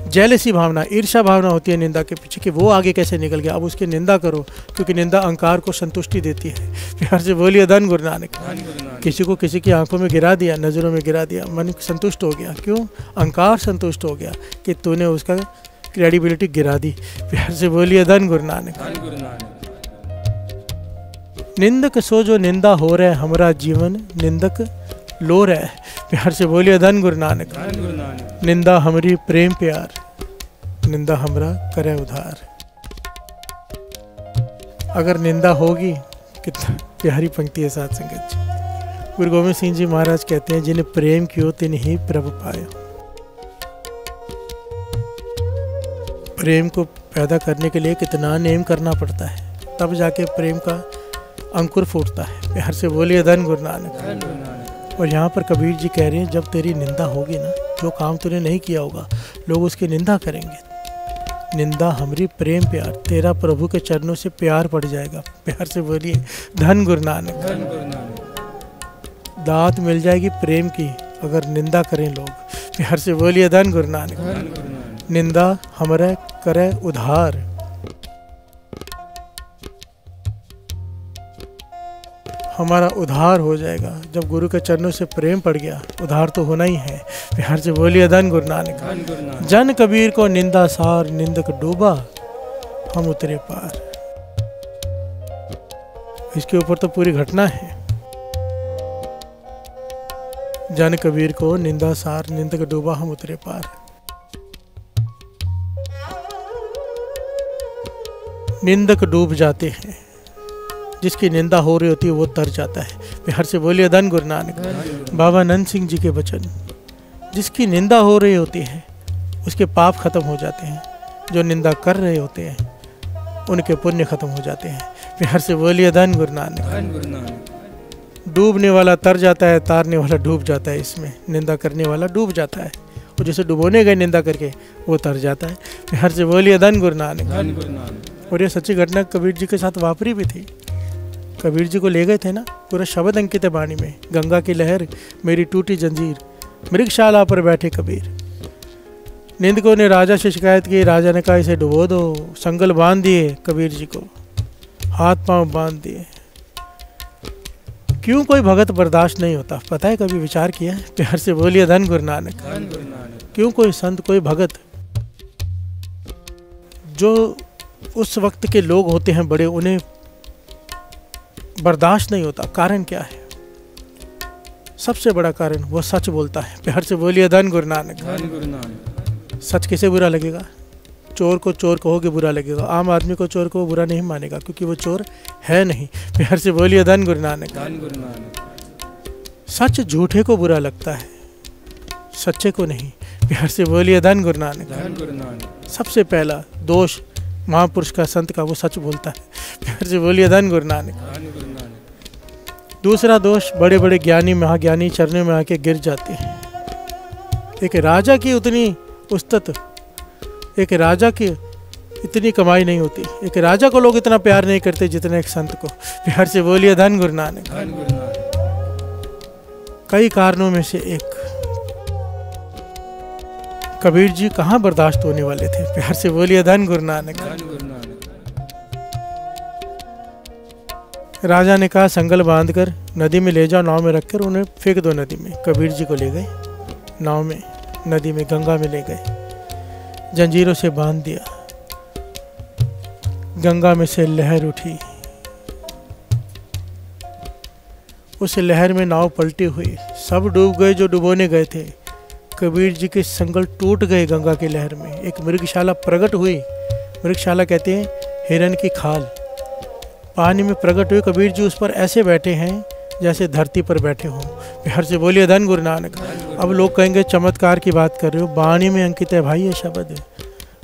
जेलसी भावना, ईर्ष्या भावना होती है निंदा के पीछे कि वो आगे कैसे निकल गया, अब उसकी निंदा करो, क्योंकि निंदा अहंकार को संतुष्टि देती है। प्यार से बोलिए धन गुरु नानक। किसी को किसी की आंखों में गिरा दिया, नज़रों में गिरा दिया, मन संतुष्ट हो गया। क्यों? अहंकार संतुष्ट हो गया कि तूने उसका क्रेडिबिलिटी गिरा दी। प्यार से बोलिए धन गुरु नानक। निंदक सो जो निंदा हो रहा है, हमारा जीवन निंदक लो रहा है। प्यार से बोलिए धन गुरु नानक। निंदा हमारी प्रेम प्यार, निंदा हमरा करे उधार। अगर निंदा होगी, कितना प्यारी पंक्ति है साथ संगत जी। गुरु गोविंद सिंह जी महाराज कहते हैं, जिन्हें प्रेम कियो तिन ही प्रभु पायो। प्रेम को पैदा करने के लिए कितना नेम करना पड़ता है, तब जाके प्रेम का अंकुर फूटता है। प्यार से बोलिए धन गुरु नानक। और यहाँ पर कबीर जी कह रहे हैं, जब तेरी निंदा होगी ना, जो काम तूने नहीं किया होगा, लोग उसकी निंदा करेंगे। निंदा हमारी प्रेम प्यार, तेरा प्रभु के चरणों से प्यार पड़ जाएगा। प्यार से बोलिए धन गुरु नानक। दात मिल जाएगी प्रेम की अगर निंदा करें लोग। प्यार से बोलिए धन गुरु नानक। धन गुरु नानक। निंदा हमरे करे उधार। हमारा उधार हो जाएगा जब गुरु के चरणों से प्रेम पड़ गया। उधार तो होना ही है। प्यार से बोलिए धन गुरु नानक। धन गुरु नानक। जन कबीर को निंदा सार, निंदक डूबा हम उतरे पार। इसके ऊपर तो पूरी घटना है। जन कबीर को निंदा सार, निंदक डूबा हम उतरे पार। निंदक डूब जाते हैं, जिसकी निंदा हो रही होती है वो तर जाता है। प्यार से बोलिए धन गुरु नानक। बाबा नंद सिंह जी के वचन। जिसकी निंदा हो रही होती है उसके पाप खत्म हो जाते हैं, जो निंदा कर रहे होते हैं उनके पुण्य खत्म हो जाते हैं। प्यार से बोलिए धन गुरु नानक। धन गुरु नानक। डूबने वाला तर जाता है, तारने वाला डूब जाता है। इसमें निंदा करने वाला डूब जाता है, और जैसे डुबोने गए निंदा करके वो तर जाता है। प्यार से बोलिए धन गुरु नानक। धन गुरु नानक। और ये सच्ची घटना कबीर जी के साथ वापरी भी थी। कबीर जी को ले गए थे ना, पूरा शब्द अंकित है वाणी में। गंगा की लहर मेरी टूटी जंजीर, मृगशाला पर बैठे कबीर। निंदकों ने राजा से शिकायत की। राजा ने कहा इसे डुबो दो। संगल बांध दिए कबीर जी को, हाथ पांव बांध दिए। क्यों कोई भगत बर्दाश्त नहीं होता, पता है? कभी विचार किया है? प्यार से बोलिए धन गुरु नानक। धन गुरु नानक। क्यों कोई संत, कोई भगत, जो उस वक्त के लोग होते हैं बड़े, उन्हें बर्दाश्त नहीं होता? कारण क्या है? सबसे बड़ा कारण वो सच बोलता है। प्यार से बोलिए धन गुरु नानक। धन गुरु नानक। सच किसे बुरा लगेगा? चोर को चोर कहोगे बुरा लगेगा, आम आदमी को चोर को बुरा नहीं मानेगा, क्योंकि वो चोर है नहीं। प्यार से बोलिए धन गुरु नानक। धन गुरु नानक। सच झूठे को बुरा लगता है, सच्चे को नहीं। प्यार से बोलिए धन गुरु नानक। धन गुरु नानक। सबसे पहला दोष महापुरुष का, संत का, वो सच बोलता है। प्यार से बोलिए धन गुरु नानक। धन गुरु नानक। दूसरा दोष, बड़े बड़े ज्ञानी महाज्ञानी चरणों में आके गिर जाते हैं। एक राजा की उतनी उस्तत, एक राजा की इतनी कमाई नहीं होती, एक राजा को लोग इतना प्यार नहीं करते जितना एक संत को। प्यार से बोलिए धन गुरु नानक। धन गुरु नानक। कई कारणों में से एक, कबीर जी कहाँ बर्दाश्त होने वाले थे? प्यार से बोलिए धन गुरु नानक। धन गुरु नानक। राजा ने कहा संगल बांधकर नदी में ले जाओ, नाव में रखकर उन्हें फेंक दो नदी में। कबीर जी को ले गए नाव में, नदी में, गंगा में ले गए, जंजीरों से बांध दिया। गंगा में से लहर उठी, उस लहर में नाव पलटी हुई, सब डूब गए जो डुबोने गए थे। कबीर जी के संगल टूट गए गंगा की लहर में। एक मृगशाला प्रकट हुई। मृगशाला कहते हैं हिरन की खाल, पानी में प्रकट हुए। कबीर जी उस पर ऐसे बैठे हैं जैसे धरती पर बैठे हों। प्यार से बोलिए धन गुरु नानक। अब लोग कहेंगे चमत्कार की बात कर रहे हो, वाणी में अंकित है भाई ये शब्द।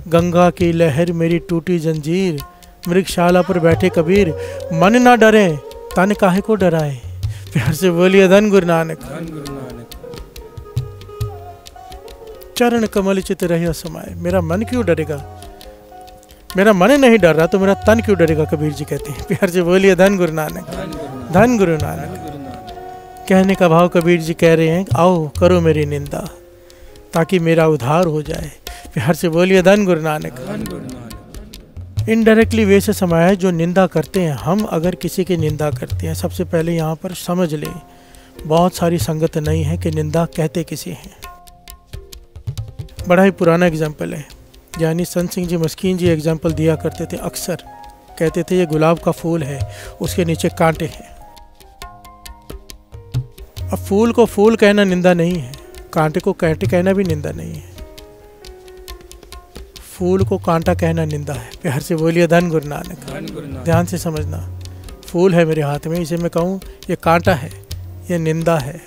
गंगा की लहर मेरी टूटी जंजीर, मृगशाला पर बैठे कबीर, मन ना डरे तन काहे को डराए। प्यार से बोलिए धन गुरु नानक। धन गुरु नानक। चरण कमल चित रहे समाये, मेरा मन क्यों डरेगा? मेरा मन नहीं डर रहा तो मेरा तन क्यों डरेगा? कबीर जी कहते हैं। प्यार से बोलिए धन गुरु नानक। धन गुरु नानक। धन गुरु नानक। धन गुरु नानक। कहने का भाव कबीर जी कह रहे हैं आओ करो मेरी निंदा ताकि मेरा उद्धार हो जाए। प्यार से बोलिए धन गुरु नानक। धन गुरु नानक। इनडायरेक्टली वे से समाया जो निंदा करते हैं। हम अगर किसी की निंदा करते हैं, सबसे पहले यहाँ पर समझ लें बहुत सारी संगत नहीं है कि निंदा कहते किसी हैं। बड़ा ही पुराना एग्जाम्पल है, यानी संत सिंह जी मस्कीन जी एग्जाम्पल दिया करते थे अक्सर। कहते थे ये गुलाब का फूल है, उसके नीचे कांटे हैं। अब फूल को फूल कहना निंदा नहीं है, कांटे को कांटे कहना भी निंदा नहीं है। फूल को कांटा कहना निंदा है। प्यार से बोलिए धन गुरु नानक। धन गुरु नानक। ध्यान से समझना, फूल है मेरे हाथ में, इसे मैं कहूँ ये कांटा है, ये निंदा है,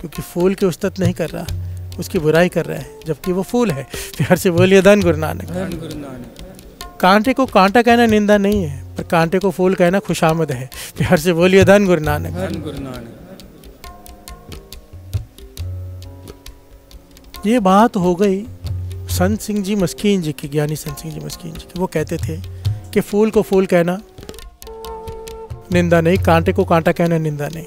क्योंकि फूल की उस्तत नहीं कर रहा, उसकी बुराई कर रहा है, जबकि वो फूल है। प्यार से बोलिए धन गुरु नानक। धन गुरु नानक। कांटे को कांटा कहना निंदा नहीं है, पर कांटे को फूल कहना खुशामद है। प्यार से बोलिए धन गुरु नानक। धन गुरु नानक। ये बात हो गई संत सिंह जी मस्कीन जी की, ज्ञानी संत सिंह जी मस्कीन जी की। वो कहते थे कि फूल को फूल कहना निंदा नहीं, कांटे को कांटा कहना निंदा नहीं।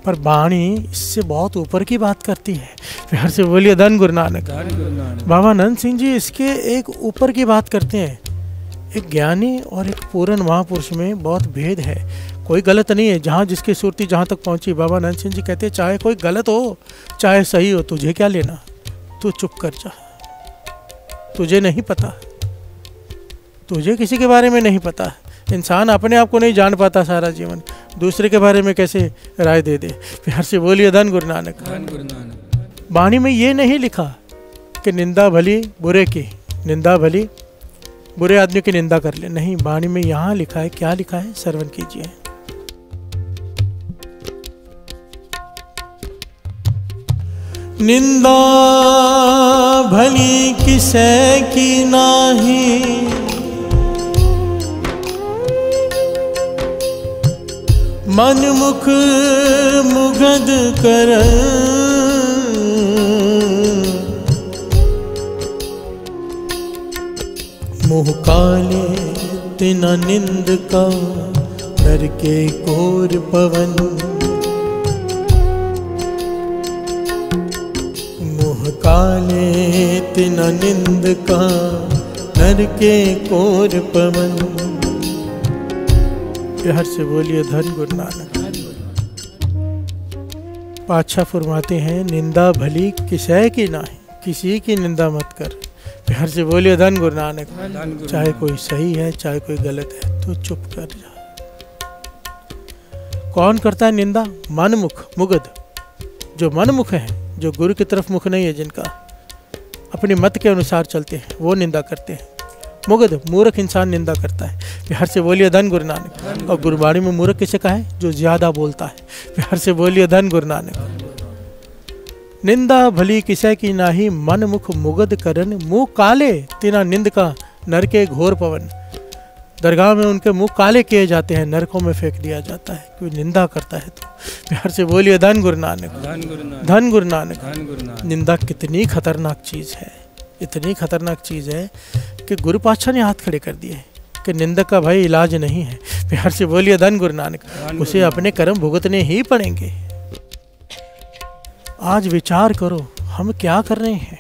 पर बाणी इससे बहुत ऊपर की बात करती है। प्यार से बोलिए धन गुरु नानक। धन गुरु नानक। बाबा नंद सिंह जी इसके एक ऊपर की बात करते हैं। एक ज्ञानी और एक पूर्ण महापुरुष में बहुत भेद है। कोई गलत नहीं है, जहाँ जिसकी सुरती जहाँ तक पहुँची। बाबा नंद सिंह जी कहते चाहे कोई गलत हो चाहे सही हो, तुझे क्या लेना, तू चुप कर जा। तुझे नहीं पता, तुझे किसी के बारे में नहीं पता। इंसान अपने आप को नहीं जान पाता सारा जीवन, दूसरे के बारे में कैसे राय दे दे। प्यार से बोलिए धन गुरु नानक। धन गुरु नानक। वाणी में ये नहीं लिखा कि निंदा भली बुरे की, निंदा भली बुरे आदमी की निंदा कर ले, नहीं। वाणी में यहाँ लिखा है, क्या लिखा है, श्रवण कीजिए। निंदा भली किसे की नाही, मन मुख मुगध कर, मुँह काले तिना निंद का, नर के कोर पवन। मुँह काले तिना निंद का, नर के कोर पवन। प्यार से बोलिए धन गुरु नानक। पातशाह फरमाते हैं निंदा भली किसी की नाही, किसी की निंदा मत कर। प्यार से बोलिए धन गुरु नानक। चाहे कोई सही है चाहे कोई गलत है, तो चुप कर जा। कौन करता है निंदा? मनमुख मुगध। जो मनमुख है, जो गुरु की तरफ मुख नहीं है, जिनका अपने मत के अनुसार चलते हैं, वो निंदा करते हैं। मुगध मूर्ख इंसान निंदा करता है। प्यार से बोलिए धन गुरु नानक। और गुरबाणी में मूर्ख किसे कहा है? जो ज्यादा बोलता है। प्यार से बोलिए धन गुरु नानक। निंदा भली किसे की नाही, मन मुख मुगध करन, मुंह काले तिना निंद का, नर के घोर पवन। दरगाह में उनके मुंह काले किए जाते हैं, नरकों में फेंक दिया जाता है, कोई निंदा करता है तो। प्यार से बोलिए धन गुरु नानक। धन गुरु नानक। धन गुरु नानक। धन गुरु नानक। निंदा कितनी खतरनाक चीज है, इतनी खतरनाक चीज है कि गुरु पातशाह ने हाथ खड़े कर दिए कि निंदक का भाई इलाज नहीं है। प्यार से बोलिए धन गुरु नानक। उसे अपने कर्म भुगतने ही पड़ेंगे। आज विचार करो हम क्या कर रहे हैं।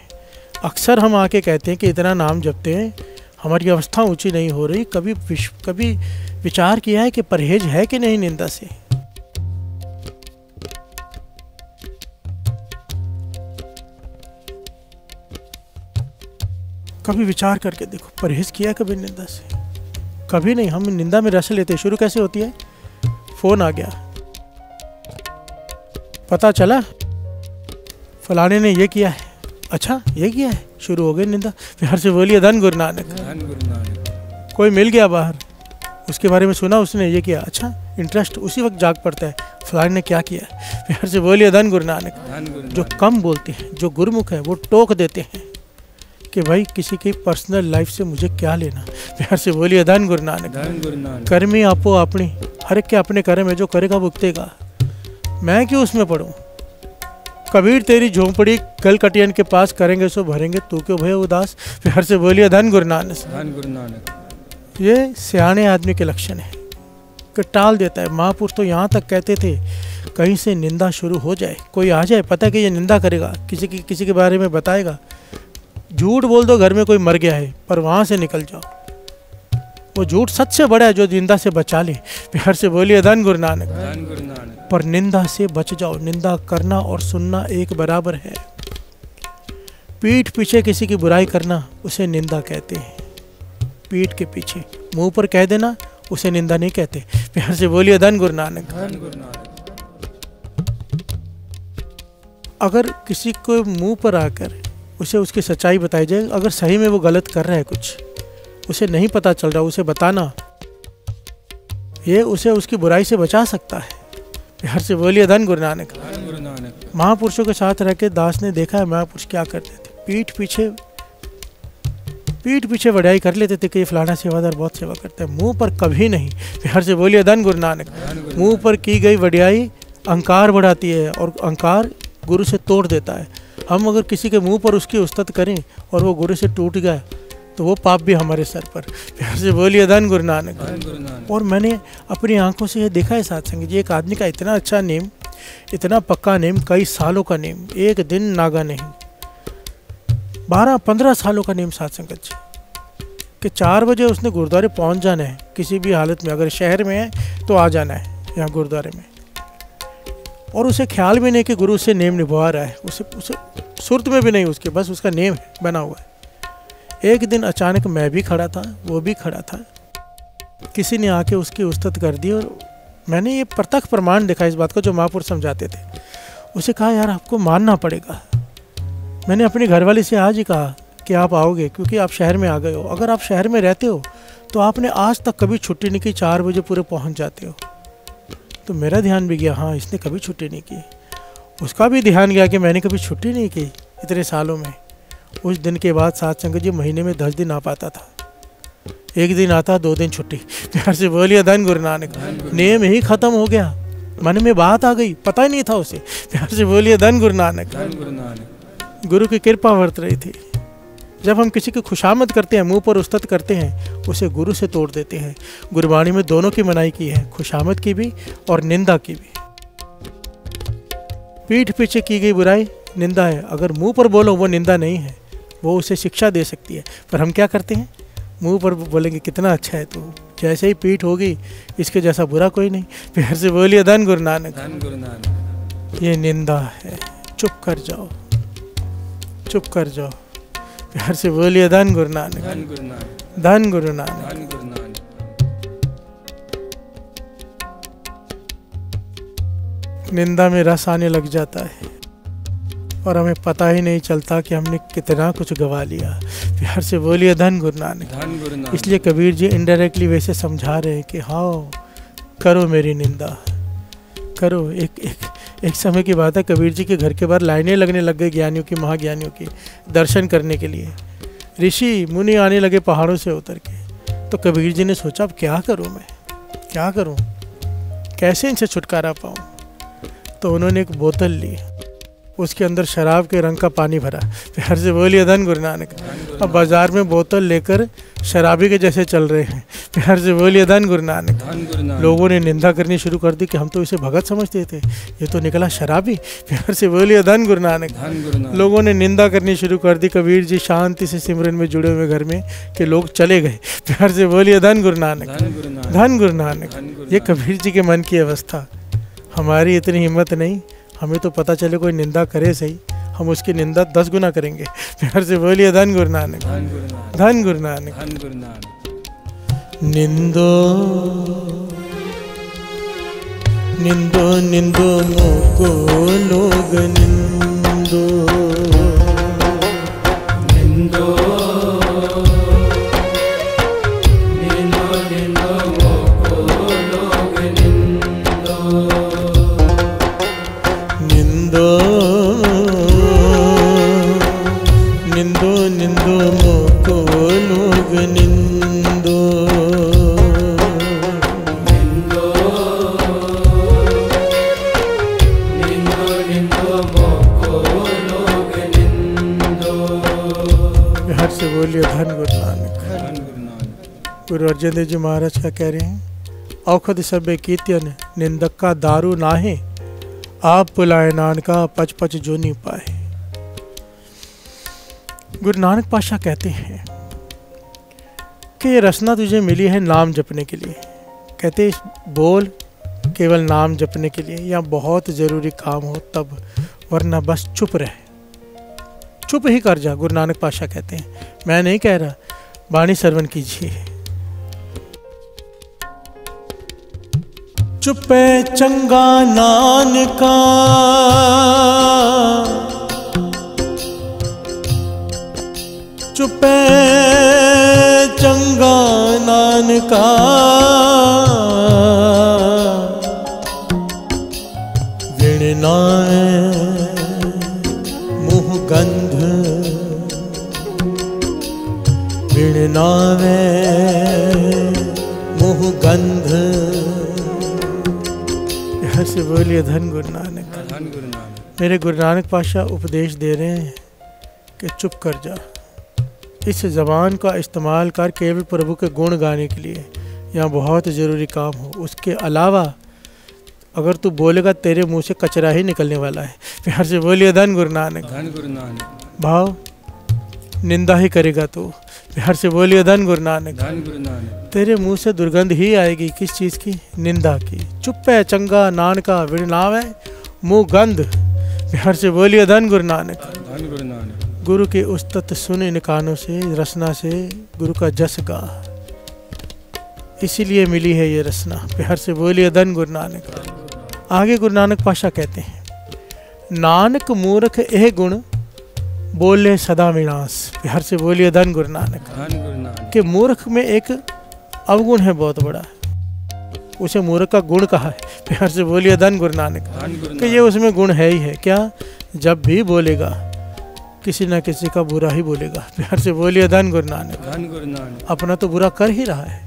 अक्सर हम आके कहते हैं कि इतना नाम जपते हैं, हमारी अवस्था ऊंची नहीं हो रही। कभी विचार किया है कि परहेज है कि नहीं निंदा से? कभी विचार करके देखो, परहेज किया है कभी निंदा से? कभी नहीं। हम निंदा में रस लेते। शुरू कैसे होती है? फोन आ गया, पता चला फलाने ने ये किया है, अच्छा ये किया है, शुरू हो गई निंदा। प्यार से बोलिए धन गुरु नानक। धन गुरु नानक। कोई मिल गया बाहर, उसके बारे में सुना, उसने ये किया, अच्छा इंटरेस्ट उसी वक्त जाग पड़ता है, फलाने ने क्या किया। प्यार से बोलिए धन गुरु नानक। धन गुरु जो कम बोलते हैं, जो गुरुमुख है, वो टोक देते हैं कि भाई किसी की पर्सनल लाइफ से मुझे क्या लेना। प्यार से बोलिए धन गुरु नानक। धन गुरु नानक। कर्मी आपो अपनी, हर एक के अपने कर्म है, जो करेगा भुगतेगा। मैं क्यों उसमें पढ़ूं? कबीर तेरी झोंपड़ी गल कटियन के पास, करेंगे सो भरेंगे, तू क्यों भय उदास। प्यार से बोलिए धन गुरु नानक। धन गुरु नानक। ये सियाने आदमी के लक्षण है कि टाल देता है। महापुरुष तो यहाँ तक कहते थे कहीं से निंदा शुरू हो जाए, कोई आ जाए, पता है कि ये निंदा करेगा, किसी के बारे में बताएगा, झूठ बोल दो घर में कोई मर गया है, पर वहाँ से निकल जाओ। वो झूठ सच से बड़ा है जो निंदा से बचा ले। प्यार से बोलिए धन गुरु नानक। धन गुरु नानक। पर निंदा से बच जाओ। निंदा करना और सुनना एक बराबर है। पीठ पीछे किसी की बुराई करना उसे निंदा कहते हैं। पीठ के पीछे, मुंह पर कह देना उसे निंदा नहीं कहते। प्यार से बोलिए धन गुरु नानक। धन गुरु नानक। अगर किसी को मुंह पर आकर उसे उसकी सच्चाई बताई जाए, अगर सही में वो गलत कर रहा है, कुछ उसे नहीं पता चल रहा, उसे बताना, ये उसे उसकी बुराई से बचा सकता है। प्यार से बोलिए धन गुरु नानक। धन गुरु नानक। महापुरुषों के साथ रह के दास ने देखा है महापुरुष क्या करते थे। पीठ पीछे बढ़ाई कर लेते थे कि ये फलाना सेवादार बहुत सेवा करता है, मुंह पर कभी नहीं। प्यार से बोलिए धन गुरु नानक। मुंह पर की गई वडियाई अहंकार बढ़ाती है और अहंकार गुरु से तोड़ देता है। हम अगर किसी के मुंह पर उसकी उस्तत करें और वो गुरु से टूट गया तो वो पाप भी हमारे सर पर। प्यार से बोलिए धन गुरु नानक। धन गुरु नानक। और मैंने अपनी आंखों से ये देखा है साथ संग जी, एक आदमी का इतना अच्छा नेम इतना पक्का नेम, कई सालों का नेम, एक दिन नागा नहीं, 12-15 सालों का नेम साथ संगत जी, कि 4 बजे उसने गुरुद्वारे पहुंच जाना है किसी भी हालत में, अगर शहर में है तो आ जाना है यहाँ गुरुद्वारे में। और उसे ख्याल भी नहीं कि गुरु से नेम निभा रहा है, उसे सुरत में भी नहीं उसके, बस उसका नेम है बना हुआ है। एक दिन अचानक मैं भी खड़ा था, वो भी खड़ा था, किसी ने आके उसकी उस्तत कर दी और मैंने ये प्रत्यक्ष प्रमाण देखा इस बात को जो महापुरुष समझाते थे। उसे कहा यार आपको मानना पड़ेगा। मैंने अपनी घरवाली से आज ही कहा कि आप आओगे क्योंकि आप शहर में आ गए हो। अगर आप शहर में रहते हो तो आपने आज तक कभी छुट्टी नहीं की, 4 बजे पूरे पहुंच जाते हो। तो मेरा ध्यान भी गया, हाँ इसने कभी छुट्टी नहीं की। उसका भी ध्यान गया कि मैंने कभी छुट्टी नहीं की इतने सालों में। उस दिन के बाद साथ संगत जी महीने में 10 दिन आ पाता था, 1 दिन आता 2 दिन छुट्टी। प्यार से बोलिए धन गुरु नानक। नेम ही खत्म हो गया, मन में बात आ गई, पता ही नहीं था उसे। प्यार से बोलिए धन गुरु नानक। गुरु की कृपा वर्त रही थी। जब हम किसी की खुशामद करते हैं, मुंह पर उस्तत करते हैं, उसे गुरु से तोड़ देते हैं। गुरबाणी में दोनों की मनाही की है, खुशामद की भी और निंदा की भी। पीठ पीछे की गई बुराई निंदा है, अगर मुंह पर बोलो वो निंदा नहीं है, वो उसे शिक्षा दे सकती है। पर हम क्या करते हैं, मुंह पर बोलेंगे कितना अच्छा है तू, जैसे ही पीठ होगी इसके जैसा बुरा कोई नहीं। प्यार से बोलिए धन गुरु नानक। ये निंदा है, चुप कर जाओ, चुप कर जाओ। प्यार से बोलिए धन गुरु नानक, धन गुरु नानक। निंदा में रस आने लग जाता है और हमें पता ही नहीं चलता कि हमने कितना कुछ गवा लिया। प्यार से बोलिए धन गुरु नानक। इसलिए कबीर जी इनडायरेक्टली वैसे समझा रहे हैं कि हाँ करो मेरी निंदा करो। एक समय की बात है, कबीर जी के घर के बाहर लाइनें लगने लग गई ज्ञानियों की, महाज्ञानियों की, दर्शन करने के लिए। ऋषि मुनि आने लगे पहाड़ों से उतर के। तो कबीर जी ने सोचा अब क्या करूँ मैं, क्या करूँ, कैसे इनसे छुटकारा पाऊँ। तो उन्होंने एक बोतल ली, उसके अंदर शराब के रंग का पानी भरा। प्यार से बोलिए धन गुरु नानक। अब बाजार में बोतल लेकर शराबी के जैसे चल रहे हैं। प्यार से बोलिए धन गुरु नानक। लोगों ने निंदा करनी शुरू कर दी कि हम तो इसे भगत समझते थे, ये तो निकला शराबी। प्यार से बोलिए धन गुरु नानक। लोगों ने निंदा करनी शुरू कर दी। कबीर जी शांति से सिमरन में जुड़े हुए घर में कि लोग चले गए। प्यार से बोलिए धन गुरु नानक, धन गुरु नानक। ये कबीर जी के मन की अवस्था। हमारी इतनी हिम्मत नहीं, हमें तो पता चले कोई निंदा करे सही, हम उसकी निंदा 10 गुना करेंगे। प्यार से बोलिए धन गुरु नानक, धन गुरु नानक। निंदो निंदो निंदो मोको लोग निंदो, निंदो निंदो निंदो मोको लोग निंदो, निंदो निंदो निंदो मोको लोग निंदो, निंदो निंदो निंदो मोको लोग निंदो। हर से बोलिए धन गुरु नानक। गुरु अर्जन देव जी महाराज क्या कह रहे हैं, औखद सबे कीर्तन निंदक का दारू नाहे, आप बुलाए नानका पच पच जो नहीं पाए। गुरु नानक पातशाह कहते हैं कि ये रचना तुझे मिली है नाम जपने के लिए। कहते बोल केवल नाम जपने के लिए या बहुत ज़रूरी काम हो तब, वरना बस चुप रहे, चुप ही कर जा। गुरु नानक पातशाह कहते हैं, मैं नहीं कह रहा, वाणी श्रवण कीजिए। चुपे चंगा नानका, चुपे चंगा नानका, विण नाए मुँह गंध, विण नावे मुँह गंध। हर से बोलिए धन गुरु नानक। मेरे गुरु नानक पातशाह उपदेश दे रहे हैं कि चुप कर जा, इस ज़बान का इस्तेमाल कर केवल प्रभु के गुण गाने के लिए या बहुत ज़रूरी काम हो। उसके अलावा अगर तू बोलेगा तेरे मुंह से कचरा ही निकलने वाला है। प्यार से बोलिए धन गुरु नानक। धन गुरु नानक। भाव निंदा ही करेगा तू। प्यार से बोलिए धन गुरु नानक। धन गुरु नानक। तेरे मुंह से दुर्गंध ही आएगी। किस चीज़ की? निंदा की। चुप है चंगा नानका विड़नाव है मुँह गंध। प्यार से बोलिए धन गुरु नानक। धन गुरु नानक। गुरु के उस्तत सुन इन कानों से, रसना से गुरु का जस गा, इसीलिए मिली है ये रसना। प्यार से बोलिए धन गुरु नानक। आगे गुरु नानक पाशा कहते हैं, नानक मूर्ख एह गुण बोले सदा विनाश। प्यार से बोलिए धन गुरु नानक। धन गुरु नानक। कि मूर्ख में एक अवगुण है बहुत बड़ा, उसे मूर्ख का गुण कहा है। प्यार से बोलिए धन गुरु नानक। धन गुरु कि ये उसमें गुण है ही है। क्या? जब भी बोलेगा किसी न किसी का बुरा ही बोलेगा। प्यार से बोलिए धन गुरु नानक। धन गुरु नानक। अपना तो बुरा कर ही रहा है,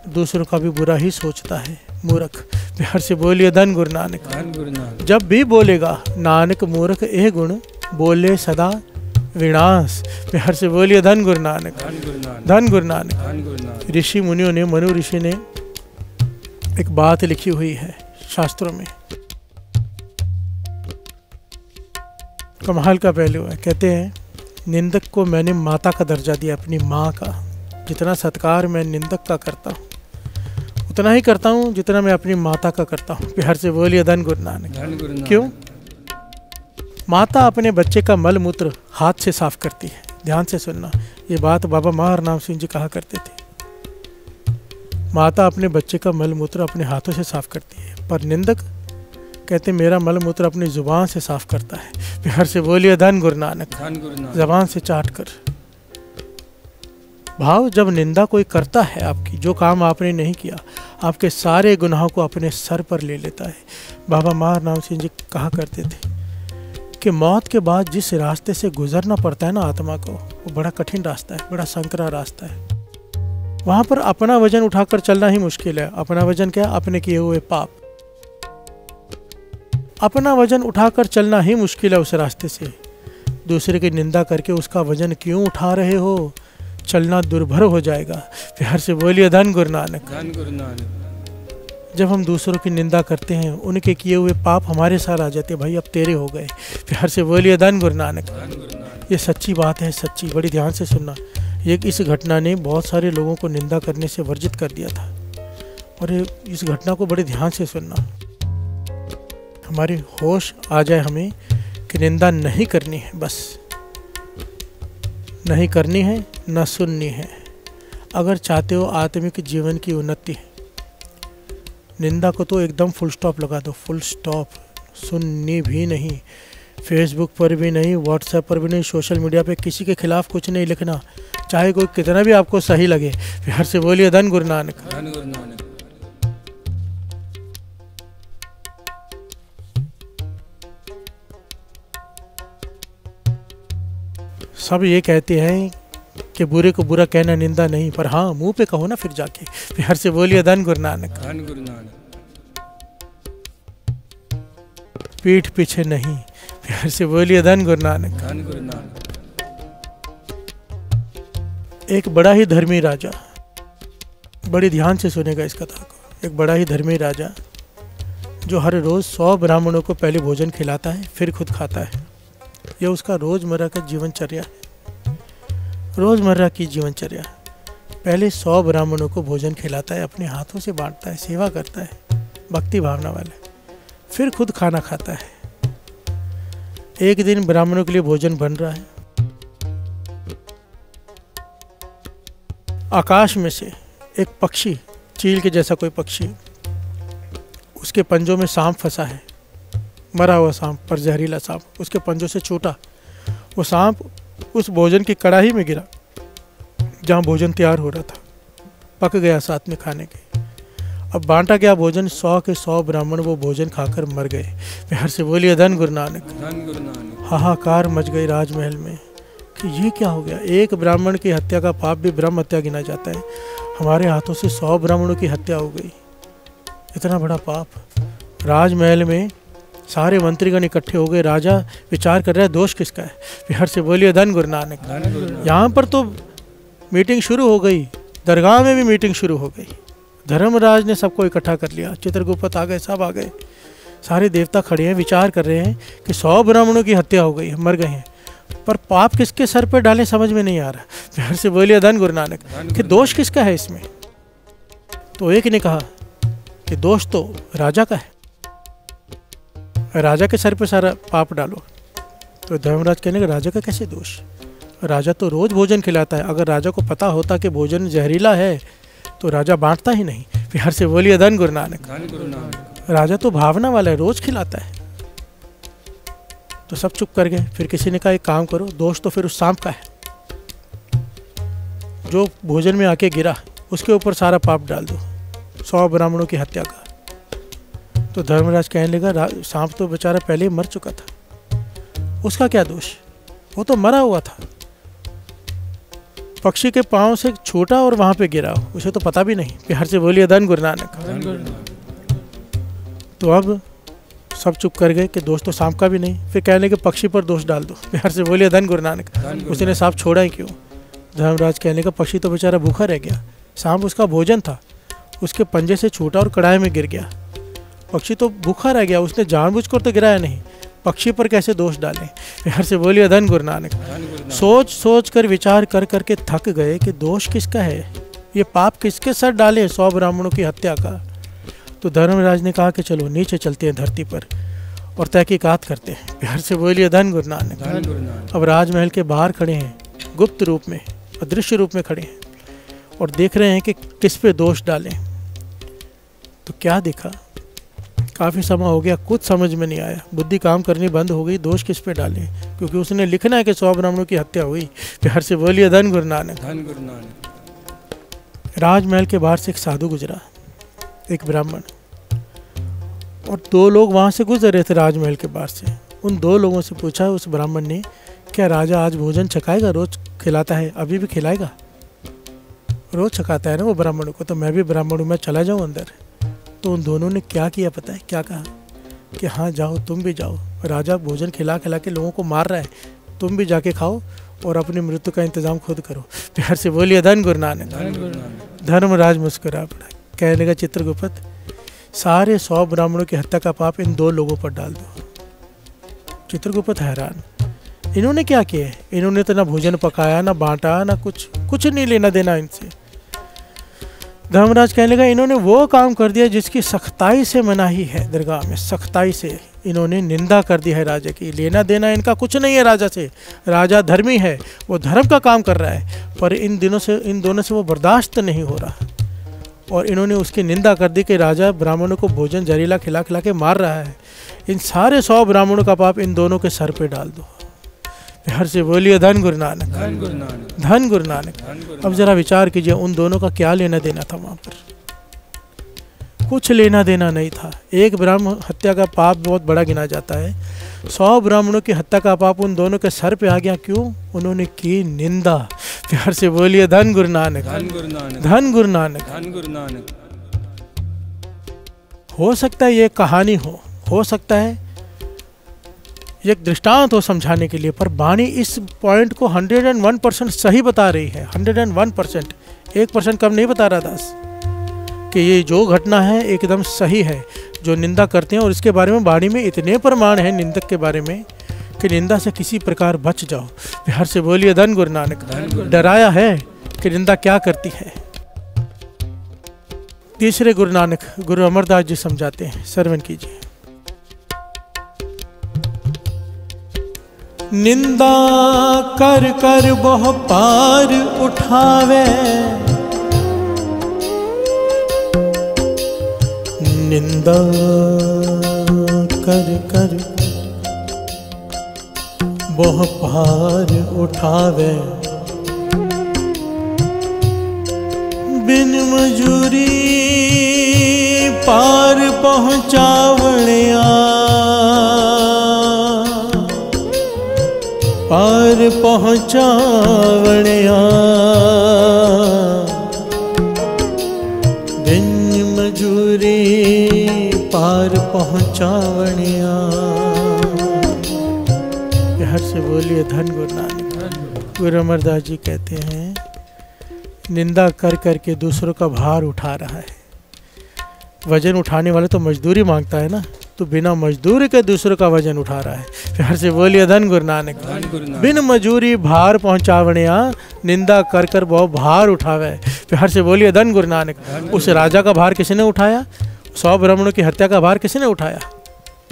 दूसरों का भी बुरा ही सोचता है मूर्ख। प्यार से बोलिए धन गुरु नानक। धन गुरु नानक। जब भी बोलेगा नानक मूर्ख एह गुण बोले सदा विनाश। प्यार से बोलिए धन गुरु नानक। धन गुरु नानक। धन गुरु नानक। धन गुरु नानक। ऋषि मुनियों ने, मनु ऋषि ने एक बात लिखी हुई है शास्त्रों में, कमाल का पहलू है। कहते हैं, निंदक को मैंने माता का दर्जा दिया, अपनी माँ का। जितना सत्कार मैं निंदक का करता हूँ उतना ही करता हूँ जितना मैं अपनी माता का करता हूँ। प्यार से बोलिए धन गुरु नानक। धन गुरु नानक। क्यों? माता अपने बच्चे का मल मूत्र हाथ से साफ करती है। ध्यान से सुनना, ये बात बाबा महाराम सिंह जी कहा करते थे। माता अपने बच्चे का मल मूत्र अपने हाथों से साफ करती है, पर निंदक कहते मेरा मल मूत्र अपनी जुबान से साफ करता है। प्यार से बोलिए धन गुरु नानक। धन गुरु नानक। जबान से चाट कर। भाव जब निंदा कोई करता है आपकी, जो काम आपने नहीं किया, आपके सारे गुनाहों को अपने सर पर ले लेता है। बाबा महाराम सिंह जी कहा करते थे कि मौत के बाद जिस रास्ते से गुजरना पड़ता है ना आत्मा को, वो बड़ा कठिन रास्ता है, बड़ा संकरा रास्ता है। वहाँ पर अपना वजन उठाकर चलना ही मुश्किल है। अपना वजन क्या? अपने किए हुए पाप। अपना वजन उठाकर चलना ही मुश्किल है उस रास्ते से। दूसरे की निंदा करके उसका वजन क्यों उठा रहे हो? चलना दुर्भर हो जाएगा। प्यार से बोलिए धन गुरु नानक। धन गुरु नानक। जब हम दूसरों की निंदा करते हैं, उनके किए हुए पाप हमारे साथ आ जाते हैं। भाई अब तेरे हो गए। प्यार से बोलिए धन गुरु नानक। धन गुरु नानक। ये सच्ची बात है, सच्ची। बड़ी ध्यान से सुनना। ये इस घटना ने बहुत सारे लोगों को निंदा करने से वर्जित कर दिया था, और इस घटना को बड़े ध्यान से सुनना। हमारी होश आ जाए हमें कि निंदा नहीं करनी है, बस नहीं करनी है, न सुननी है। अगर चाहते हो आत्मिक जीवन की उन्नति, निंदा को तो एकदम फुल स्टॉप लगा दो, फुल स्टॉप। सुननी भी नहीं, फेसबुक पर भी नहीं, व्हाट्सएप पर भी नहीं, सोशल मीडिया पे किसी के खिलाफ कुछ नहीं लिखना, चाहे कोई कितना भी आपको सही लगे। प्यार से बोलिए धन गुरु नानक। धन गुरु नानक। सब ये कहते हैं कि बुरे को बुरा कहना निंदा नहीं, पर हाँ मुंह पे कहो ना फिर जाके। प्यार से बोलिए धन गुरु नानक। धन गुरु नानक। पीठ पीछे नहीं। प्यार से बोलिए धन गुरु नानक। धन गुरु नानक। एक बड़ा ही धर्मी राजा, बड़ी ध्यान से सुनेगा इस कथा को। एक बड़ा ही धर्मी राजा जो हर रोज 100 ब्राह्मणों को पहले भोजन खिलाता है, फिर खुद खाता है। यह उसका रोजमर्रा का जीवनचर्या है। रोजमर्रा की जीवनचर्या, पहले 100 ब्राह्मणों को भोजन खिलाता है, अपने हाथों से बांटता है, सेवा करता है, भक्ति भावना वाला, फिर खुद खाना खाता है। एक दिन ब्राह्मणों के लिए भोजन बन रहा है, आकाश में से एक पक्षी, चील के जैसा कोई पक्षी, उसके पंजों में सांप फंसा है, मरा हुआ सांप, पर जहरीला सांप, उसके पंजों से छूटा। वो सांप उस भोजन की कड़ाही में गिरा जहाँ भोजन तैयार हो रहा था, पक गया साथ में खाने के। अब बांटा गया भोजन, 100 के 100 ब्राह्मण वो भोजन खाकर मर गए। प्यार से बोलिए धन गुरु नानक। धन गुरु नानक। हाहाकार मच गई राजमहल में कि ये क्या हो गया। एक ब्राह्मण की हत्या का पाप भी ब्रह्म हत्या गिना जाता है, हमारे हाथों से 100 ब्राह्मणों की हत्या हो गई, इतना बड़ा पाप। राजमहल में सारे मंत्रीगण इकट्ठे हो गए, राजा विचार कर रहा है दोष किसका है। प्यार से बोलिए धन गुरु नानक। धन गुरु नानक। यहाँ पर तो मीटिंग शुरू हो गई, दरगाह में भी मीटिंग शुरू हो गई। धर्मराज ने सबको इकट्ठा कर लिया, चित्रगुप्त आ गए, सब आ गए, सारे देवता खड़े हैं, विचार कर रहे हैं कि 100 ब्राह्मणों की हत्या हो गई है, मर गए हैं, पर पाप किसके सर पे डालें समझ में नहीं आ रहा। प्यार से बोलिए धन गुरु नानक कि दोष किसका है इसमें। तो एक ने कहा कि दोष तो राजा का है, राजा के सर पे सारा पाप डालो। तो धर्मराज कहने का राजा का कैसे दोष, राजा तो रोज भोजन खिलाता है, अगर राजा को पता होता कि भोजन जहरीला है तो राजा बांटता ही नहीं। प्यार से बोलिए धन गुरु नानक। राजा तो भावना वाला है, रोज खिलाता है। तो सब चुप कर गए। फिर किसी ने कहा एक काम करो, दोष तो फिर उस सांप का है जो भोजन में आके गिरा, उसके ऊपर सारा पाप डाल दो, 100 ब्राह्मणों की हत्या का। तो धर्मराज कहने लगा सांप तो बेचारा पहले ही मर चुका था, उसका क्या दोष, वो तो मरा हुआ था, पक्षी के पांव से छूटा और वहां पे गिरा, उसे तो पता भी नहीं। प्यार से बोलिए धन गुरु नानक। तो अब सब चुप कर गए कि दोष तो सांप का भी नहीं। फिर कहने के पक्षी पर दोष डाल दो। प्यार से बोलिए धन गुरु नानक। उसने सांप छोड़ा ही क्यों। धर्मराज कहने का पक्षी तो बेचारा भूखा रह गया, सांप उसका भोजन था, उसके पंजे से छूटा और कढ़ाई में गिर गया, पक्षी तो भूखा रह गया, उसने जानबूझकर तो गिराया नहीं, पक्षी पर कैसे दोष डालें। प्यार से बोलिए धन गुरु नानक। सोच सोच कर विचार कर करके थक गए कि दोष किसका है, ये पाप किसके सर डाले 100 ब्राह्मणों की हत्या का। तो धर्मराज ने कहा कि चलो नीचे चलते हैं धरती पर और तहकीकात करते हैं। प्यार से बोलिए धन गुरु नानक। अब राजमहल के बाहर खड़े हैं, गुप्त रूप में, अदृश्य रूप में खड़े हैं और देख रहे हैं कि किस पे दोष डालें। तो क्या देखा, काफ़ी समय हो गया, कुछ समझ में नहीं आया, बुद्धि काम करनी बंद हो गई, दोष किस पे डालें, क्योंकि उसने लिखना है कि 100 ब्राह्मणों की हत्या हुई। प्यार से बोलिए धन गुरु नानक। राजमहल के बाहर से एक साधु गुजरा, एक ब्राह्मण, और 2 लोग वहाँ से गुजर रहे थे राजमहल के बाहर से। उन 2 लोगों से पूछा उस ब्राह्मण ने, क्या राजा आज भोजन छकाएगा, रोज खिलाता है, अभी भी खिलाएगा, रोज छकाता है ना वो ब्राह्मण को, तो मैं भी ब्राह्मण हूँ, मैं चला जाऊँ अंदर। तो उन दोनों ने क्या किया पता है, क्या कहा कि हाँ जाओ, तुम भी जाओ, राजा भोजन खिला खिला के लोगों को मार रहा है, तुम भी जाके खाओ और अपनी मृत्यु का इंतजाम खुद करो। प्यार से बोलिए धन गुरु नानक। धर्मराज मुस्कुरा पड़ा, कहने का चित्रगुप्त सारे 100 ब्राह्मणों की हत्या का पाप इन 2 लोगों पर डाल दो। चित्रगुप्त हैरान, इन्होंने क्या किया है, इन्होंने तो ना भोजन पकाया, ना बांटा, ना कुछ नहीं लेना देना इनसे। धर्मराज कहने लगा इन्होंने वो काम कर दिया जिसकी सख्ताई से मनाही है, दरगाह में सख्ताई से इन्होंने निंदा कर दी है राजा की, लेना देना इनका कुछ नहीं है राजा से, राजा धर्मी है, वो धर्म का काम कर रहा है, पर इन दोनों से वो बर्दाश्त नहीं हो रहा, और इन्होंने उसकी निंदा कर दी कि राजा ब्राह्मणों को भोजन जहरीला खिला खिला के मार रहा है। इन सारे 100 ब्राह्मणों का पाप इन दोनों के सर पे डाल दो। प्यार से बोलिए धन गुरु नानक। धन गुरु नानक। अब जरा विचार कीजिए, उन दोनों का क्या लेना देना था वहाँ पर, कुछ लेना देना नहीं था। एक ब्राह्मण हत्या का पाप बहुत बड़ा गिना जाता है, 100 ब्राह्मणों की हत्या का पाप उन दोनों के सर पे आ गया। क्यों? उन्होंने की निंदा। प्यार से बोलिए धन गुरु नानक। धन गुरु नानक। हो सकता है ये कहानी हो सकता है एक दृष्टांत हो समझाने के लिए, पर वाणी इस पॉइंट को 101% सही बता रही है। 101%, 1% कम नहीं बता रहा दास, कि ये जो घटना है एकदम सही है जो निंदा करते हैं, और इसके बारे में वाणी में इतने प्रमाण हैं निंदक के बारे में कि निंदा से किसी प्रकार बच जाओ। प्यार से बोलिए धन गुरु नानक। डराया है कि निंदा क्या करती है। तीसरे गुरु नानक गुरु अमरदास जी समझाते हैं, श्रवण कीजिए। निंदा कर कर बहु पार उठावे, निंदा कर कर बहु पार उठावे, बिन मजूरी पार पहुँचावणिया, पार पहुँचावणिया, बिन मजूरी पार पहुँचावणिया। प्यार से बोलिए धन गुरु नानक। गुरु अमरदास जी कहते हैं निंदा कर कर के दूसरों का भार उठा रहा है, वजन उठाने वाले तो मजदूरी मांगता है ना, तो बिना मजदूरी के दूसरों का वजन उठा रहा है। प्यार से बोलिए धन गुरु नानक। धन गुरु नानक। बिन मजूरी भार पहुंचावणिया, निंदा कर कर बहु भार उठावे। प्यार से बोलिए धन गुरु नानक। उस राजा का भार किसने उठाया? 100 ब्राह्मणों की हत्या का भार किसने उठाया?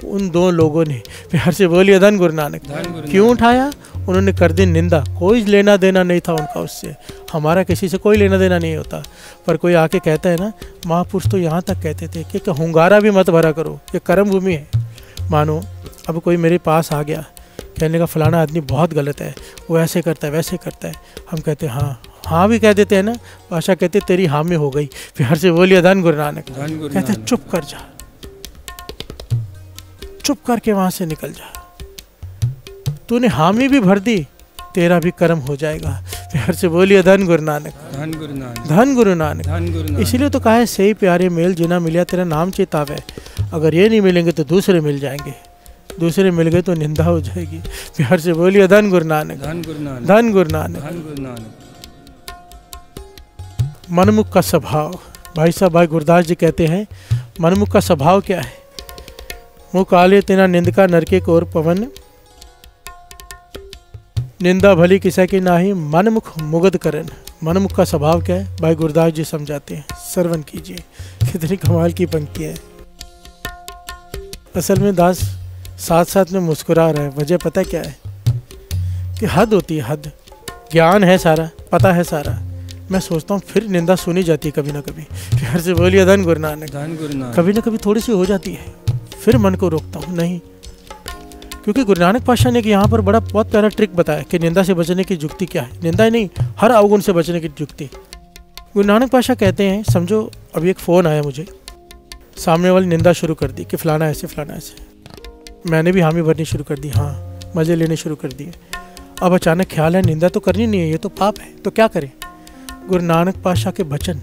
उन 2 लोगों ने। प्यार से बोलिए धन गुरु नानक। धन गुरु क्यों उठाया? उन्होंने कर दी निंदा, कोई लेना देना नहीं था उनका उससे। हमारा किसी से कोई लेना देना नहीं होता, पर कोई आके कहता है ना, महापुरुष तो यहाँ तक कहते थे कि हुंगारा भी मत भरा करो, ये कर्म भूमि है। मानो अब कोई मेरे पास आ गया, कहने का फलाना आदमी बहुत गलत है, वो ऐसे करता है वैसे करता है, हम कहते हैं हाँ हाँ भी कह देते हैं ना, भाषा कहते तेरी हाँ में हो गई। प्यार से बोलिए धन गुरु नानक। धन गुरु कहते नानक। चुप कर जा, चुप करके वहां से निकल जा, तूने हामी भी भर दी, तेरा भी कर्म हो जाएगा। प्यार से बोलिए धन गुरु नानक। धन गुरु नानक। धन गुरु नानक। धन गुरु नानक। इसीलिए तो कहा है सही प्यारे मेल जिना मिलिया तेरा नाम चेतावे। अगर ये नहीं मिलेंगे तो दूसरे मिल जाएंगे, दूसरे मिल गए तो निंदा हो जाएगी। प्यार से बोलिए धन गुरु नानक। धन गुरु नानक। धन गुरु नानक। धन गुरु नानक। मनमुख का स्वभाव। भाई साहब भाई गुरदास जी कहते हैं मनमुख का स्वभाव क्या है? मुँह काले तेना निंद का नरके को और पवन, निंदा भली किसा की नाही, मनमुख मुगद करन। मनमुख का स्वभाव क्या है? भाई गुरदास जी समझाते हैं, श्रवण कीजिए, कितनी कमाल की पंक्ति है। असल में दास साथ साथ में मुस्कुरा रहा है, वजह पता क्या है? कि हद होती है, हद। ज्ञान है सारा, पता है सारा, मैं सोचता हूँ फिर निंदा सुनी जाती है कभी ना कभी। प्यार से बोलिए धन गुरु नानक। धन गुरु नानक। कभी ना कभी थोड़ी सी हो जाती है, फिर मन को रोकता हूँ नहीं, क्योंकि गुरु नानक पातशाह ने यहाँ पर बड़ा बहुत प्यारा ट्रिक बताया कि निंदा से बचने की जुक्ति क्या है। निंदा ही नहीं, हर अवगुण से बचने की जुक्ति। गुरु नानक पातशाह कहते हैं, समझो अभी एक फ़ोन आया मुझे, सामने वाली निंदा शुरू कर दी कि फलाना ऐसे फलाना ऐसे, मैंने भी हामी भरनी शुरू कर दी, हाँ मज़े लेने शुरू कर दिए। अब अचानक ख्याल है निंदा तो करनी नहीं है, ये तो पाप है, तो क्या करें? गुरु नानक पातशाह के वचन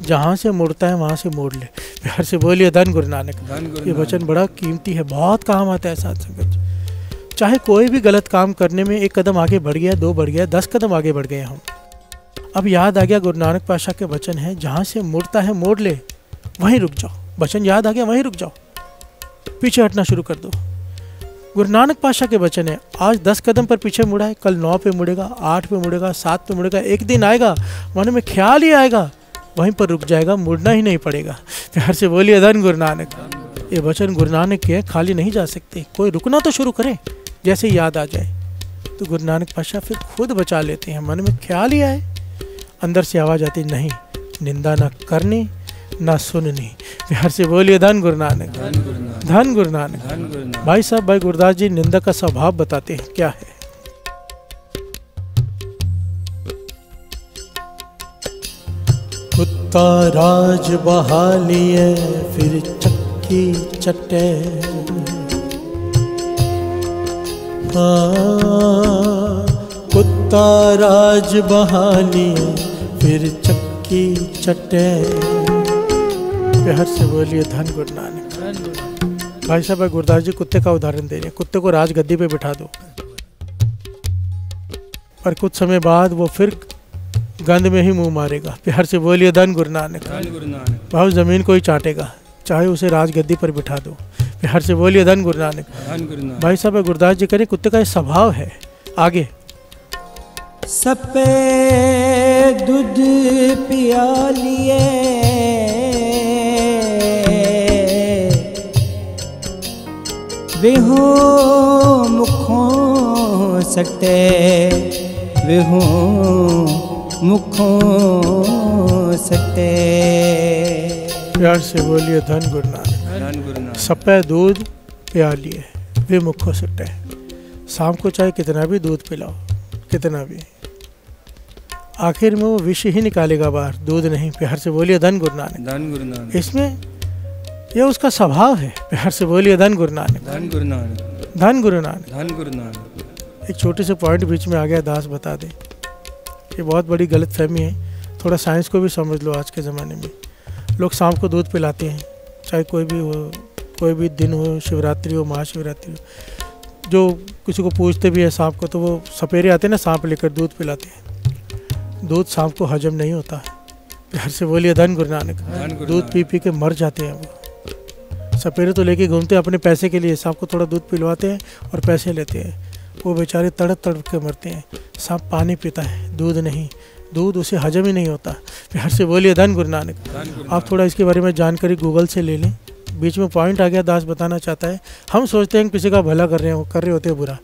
जहाँ से मुड़ता है वहाँ से मोड़ ले। प्यार से बोलिए धन गुरु नानक। धन गुरु ये नानक। वचन बड़ा कीमती है, बहुत काम आता है साथ संगत। चाहे कोई भी गलत काम करने में 1 कदम आगे बढ़ गया, 2 बढ़ गया, 10 कदम आगे बढ़ गए हम, अब याद आ गया गुरु नानक पातशाह के वचन है, जहाँ से मुड़ता है मोड़ ले, वहीं रुक जाओ। वचन याद आ गया, वहीं रुक जाओ, पीछे हटना शुरू कर दो। गुरु नानक पातशाह के वचन है, आज 10 कदम पर पीछे मुड़ा है, कल 9 पे मुड़ेगा, 8 पे मुड़ेगा, 7 पे मुड़ेगा, एक दिन आएगा मन में ख्याल ही आएगा, वहीं पर रुक जाएगा, मुड़ना ही नहीं पड़ेगा। प्यार से बोलिए धन गुरु नानक। ये वचन गुरु नानक के खाली नहीं जा सकते, कोई रुकना तो शुरू करे, जैसे याद आ जाए तो गुरु नानक पातशाह फिर खुद बचा लेते हैं। मन में ख्याल ही आए, अंदर से आवाज़ आती नहीं, निंदा ना करनी ना सुननी। प्यार से बोलिए धन गुरु नानक। धन गुरु नानक। धन गुरु नानक। धन गुरु नानक। भाई साहब भाई गुरदास जी निंदा का स्वभाव बताते हैं क्या है। कुत्ता राज बहा लिए फिर चक्की चटे, कुत्ता राज बहा लिए फिर चक्की चटे। प्यार से बोलिए धन गुरु नानक। भाई साहब गुरदास जी कुत्ते का उदाहरण दे रहे हैं, कुत्ते को राजगद्दी पे बिठा दो, पर कुछ समय बाद वो फिर गंद में ही मुंह मारेगा। प्यार से बोलिए धन गुरु नानक। धन गुरु नानक। भाव जमीन को ही चाटेगा, चाहे उसे राजगद्दी पर बिठा दो। प्यार से बोलिए धन गुरु नानक। धन गुरु नानक। भाई साहब गुरदास जी करें कुत्ते का ये स्वभाव है। आगे सपे दूध पिया लिए, वेहो मुखों सटे, वेहो मुखों सटे। प्यार से बोलिए धन गुरु नानक। धन गुरु नानक। सपे दूध पिया लिए वे मुखों सटे। शाम को चाहे कितना भी दूध पिलाओ, कितना भी, आखिर में वो विष ही निकालेगा बाहर, दूध नहीं। प्यार से बोलिए धन गुरु नानक। धन गुरु नानक। इसमें ये उसका स्वभाव है। प्यार से बोलिए धन गुरु नानक। धन गुरु नानक। धन गुरु नानक। धन गुरु नानक। एक छोटे से पॉइंट बीच में आ गया, दास बता दे, ये बहुत बड़ी गलत फहमी है, थोड़ा साइंस को भी समझ लो। आज के ज़माने में लोग शाम को दूध पिलाते हैं, चाहे कोई भी हो, कोई भी दिन हो, शिवरात्रि हो, महाशिवरात्रि हो, जो किसी को पूछते भी है सांप को, तो वो सपेरे आते हैं ना सांप लेकर दूध पिलाते हैं। दूध सांप को हजम नहीं होता। प्यार से बोलिए धन गुरु नानक। धन गुरु दूध पी पी के मर जाते हैं वो। सपेरे तो लेके घूमते हैं अपने पैसे के लिए, सांप को थोड़ा दूध पिलवाते हैं और पैसे लेते हैं, वो बेचारे तड़प तड़प के मरते हैं। सांप पानी पीता है, दूध नहीं, दूध उसे हजम ही नहीं होता। प्यार से बोलिए धन गुरु नानक। आप थोड़ा इसके बारे में जानकारी गूगल से ले लें। बीच में पॉइंट आ गया, दास बताना चाहता है, हम सोचते हैं किसी का भला कर रहे होते हैं बुरा।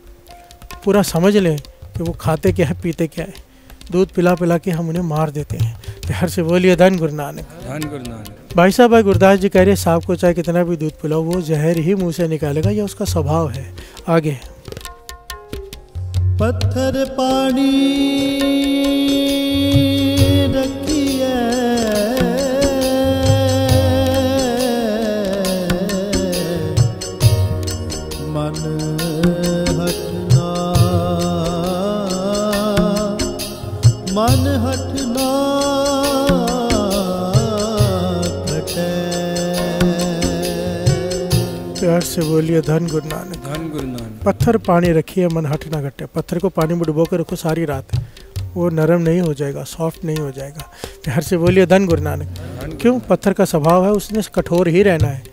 पूरा समझ लें कि वो खाते क्या है, पीते क्या है। दूध पिला पिला के हम उन्हें मार देते हैं। प्यार से बोलिए धन गुरु नानक। धन गुरु नानक। भाई साहब, भाई गुरदास जी कह रहे हैं सांप को चाहे कितना भी दूध पिलाओ वो जहर ही मुंह से निकालेगा, यह उसका स्वभाव है। आगे पत्थर पानी रखिए मन हटना, मन हटना घटे। प्यार से बोलिए धन गुरु नानक। धन गुरु नानक। पत्थर पानी रखिए मन हट ना घटे। पत्थर को पानी में डुबो के रखो सारी रात, वो नरम नहीं हो जाएगा, सॉफ्ट नहीं हो जाएगा। प्यार से बोलिए धन गुरु नानक। क्यों? पत्थर का स्वभाव है, उसने कठोर ही रहना है,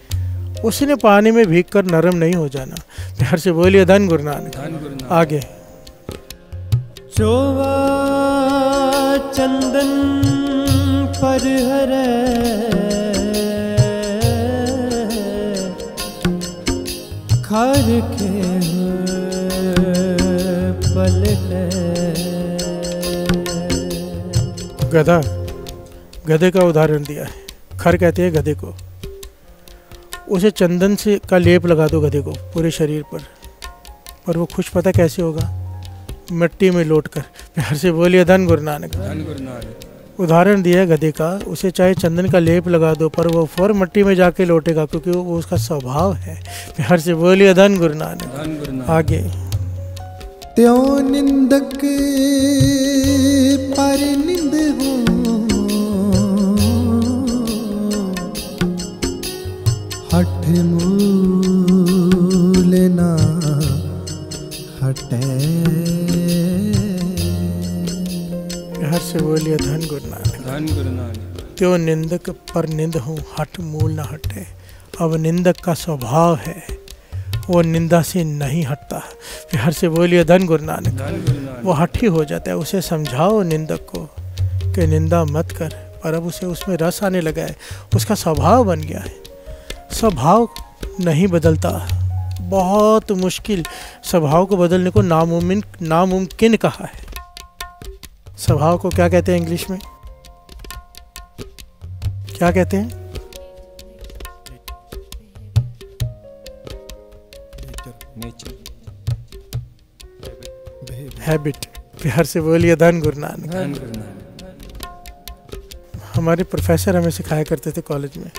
उसने पानी में भीग कर नरम नहीं हो जाना। प्यार से बोलिए धन गुरु नानक। आगे चोवा चंदन पर हरे खर के पलटे। गधा, गधे का उदाहरण दिया है। खर कहते हैं गधे को। उसे चंदन से का लेप लगा दो गधे को पूरे शरीर पर वो खुश पता कैसे होगा? मिट्टी में लौटकर। प्यार से बोलिए धन गुरु नानक। धन गुरु नानक। उदाहरण दिया है गधे का, उसे चाहे चंदन का लेप लगा दो पर वो फौर मिट्टी में जाके लौटेगा, क्योंकि वो उसका स्वभाव है। प्यार से बोलिए धन गुरु नानक। धन गुरु नानक। आगे त्यों निंदक पर निंद हो, हठ मूल ना हटे। प्यार से बोलिए धन गुरु नानक। धन गुरु नानक। त्यों निंदक पर निंद हूँ, हठ मूल न हटे। अब निंदक का स्वभाव है, वो निंदा से नहीं हटता। प्यार से बोलिए धन गुरु नानक। धन गुरु नानक। वो हठी हो जाता है। उसे समझाओ निंदक को कि निंदा मत कर, पर अब उसे उसमें रस आने लगा है, उसका स्वभाव बन गया है। स्वभाव नहीं बदलता, बहुत मुश्किल। स्वभाव को बदलने को नामुमकिन कहा है। स्वभाव को क्या कहते हैं इंग्लिश में? क्या कहते हैं? हैबिट। प्यार से बोलिए धन गुरु नानक। धन गुरु नानक। हमारे प्रोफेसर हमें सिखाया करते थे कॉलेज में।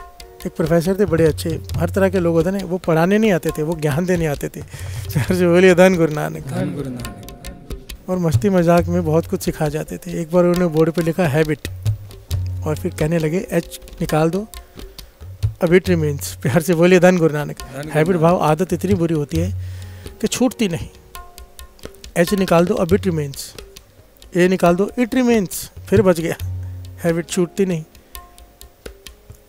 एक प्रोफेसर थे बड़े अच्छे, हर तरह के लोग होते ना, वो पढ़ाने नहीं आते थे, वो ज्ञान देने आते थे। प्यार से बोलिए धन गुरु नानक। धन गुरु नानक। और मस्ती मजाक में बहुत कुछ सिखा जाते थे। एक बार उन्होंने बोर्ड पे लिखा हैबिट और फिर कहने लगे एच निकाल दो, अब इट रिमेन्स। प्यार से बोलिए धन गुरु नानक। हैबिट भाव आदत इतनी बुरी होती है कि छूटती नहीं। एच निकाल दो, अब इट रिमेन्स। ए निकाल दो, इट रिमेन्स, फिर बच गया, हैबिट छूटती नहीं।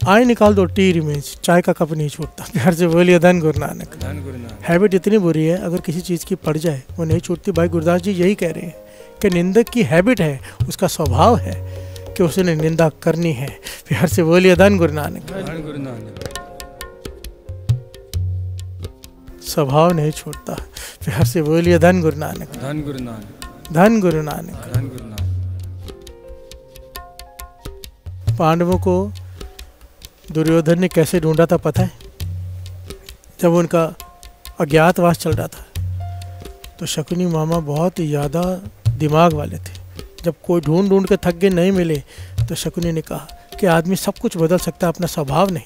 आई निकाल दो, टी रिमेन्स, चाय का कप नहीं छूटता। प्यार से बोलिए धन गुरु नानक। धन गुरु नानक। हैबिट इतनी बुरी है, अगर किसी चीज़ की पड़ जाए वो नहीं छूटती। भाई गुरदास जी यही कह रहे हैं कि निंदक की हैबिट है, उसका स्वभाव है कि उसने निंदा करनी है। प्यार से बोलिए धन गुरु नानक। धन गुरु नानक। स्वभाव नहीं छूटता। प्यार से बोलिए धन गुरु नानक। धन गुरु नानक। धन गुरु नानक। धन गुरु नानक। पांडवों को दुर्योधन ने कैसे ढूंढा था पता है? जब उनका अज्ञातवास चल रहा था तो शकुनी मामा बहुत ही ज़्यादा दिमाग वाले थे। जब कोई ढूंढ ढूंढ के थक गए, नहीं मिले, तो शकुनी ने कहा कि आदमी सब कुछ बदल सकता है, अपना स्वभाव नहीं।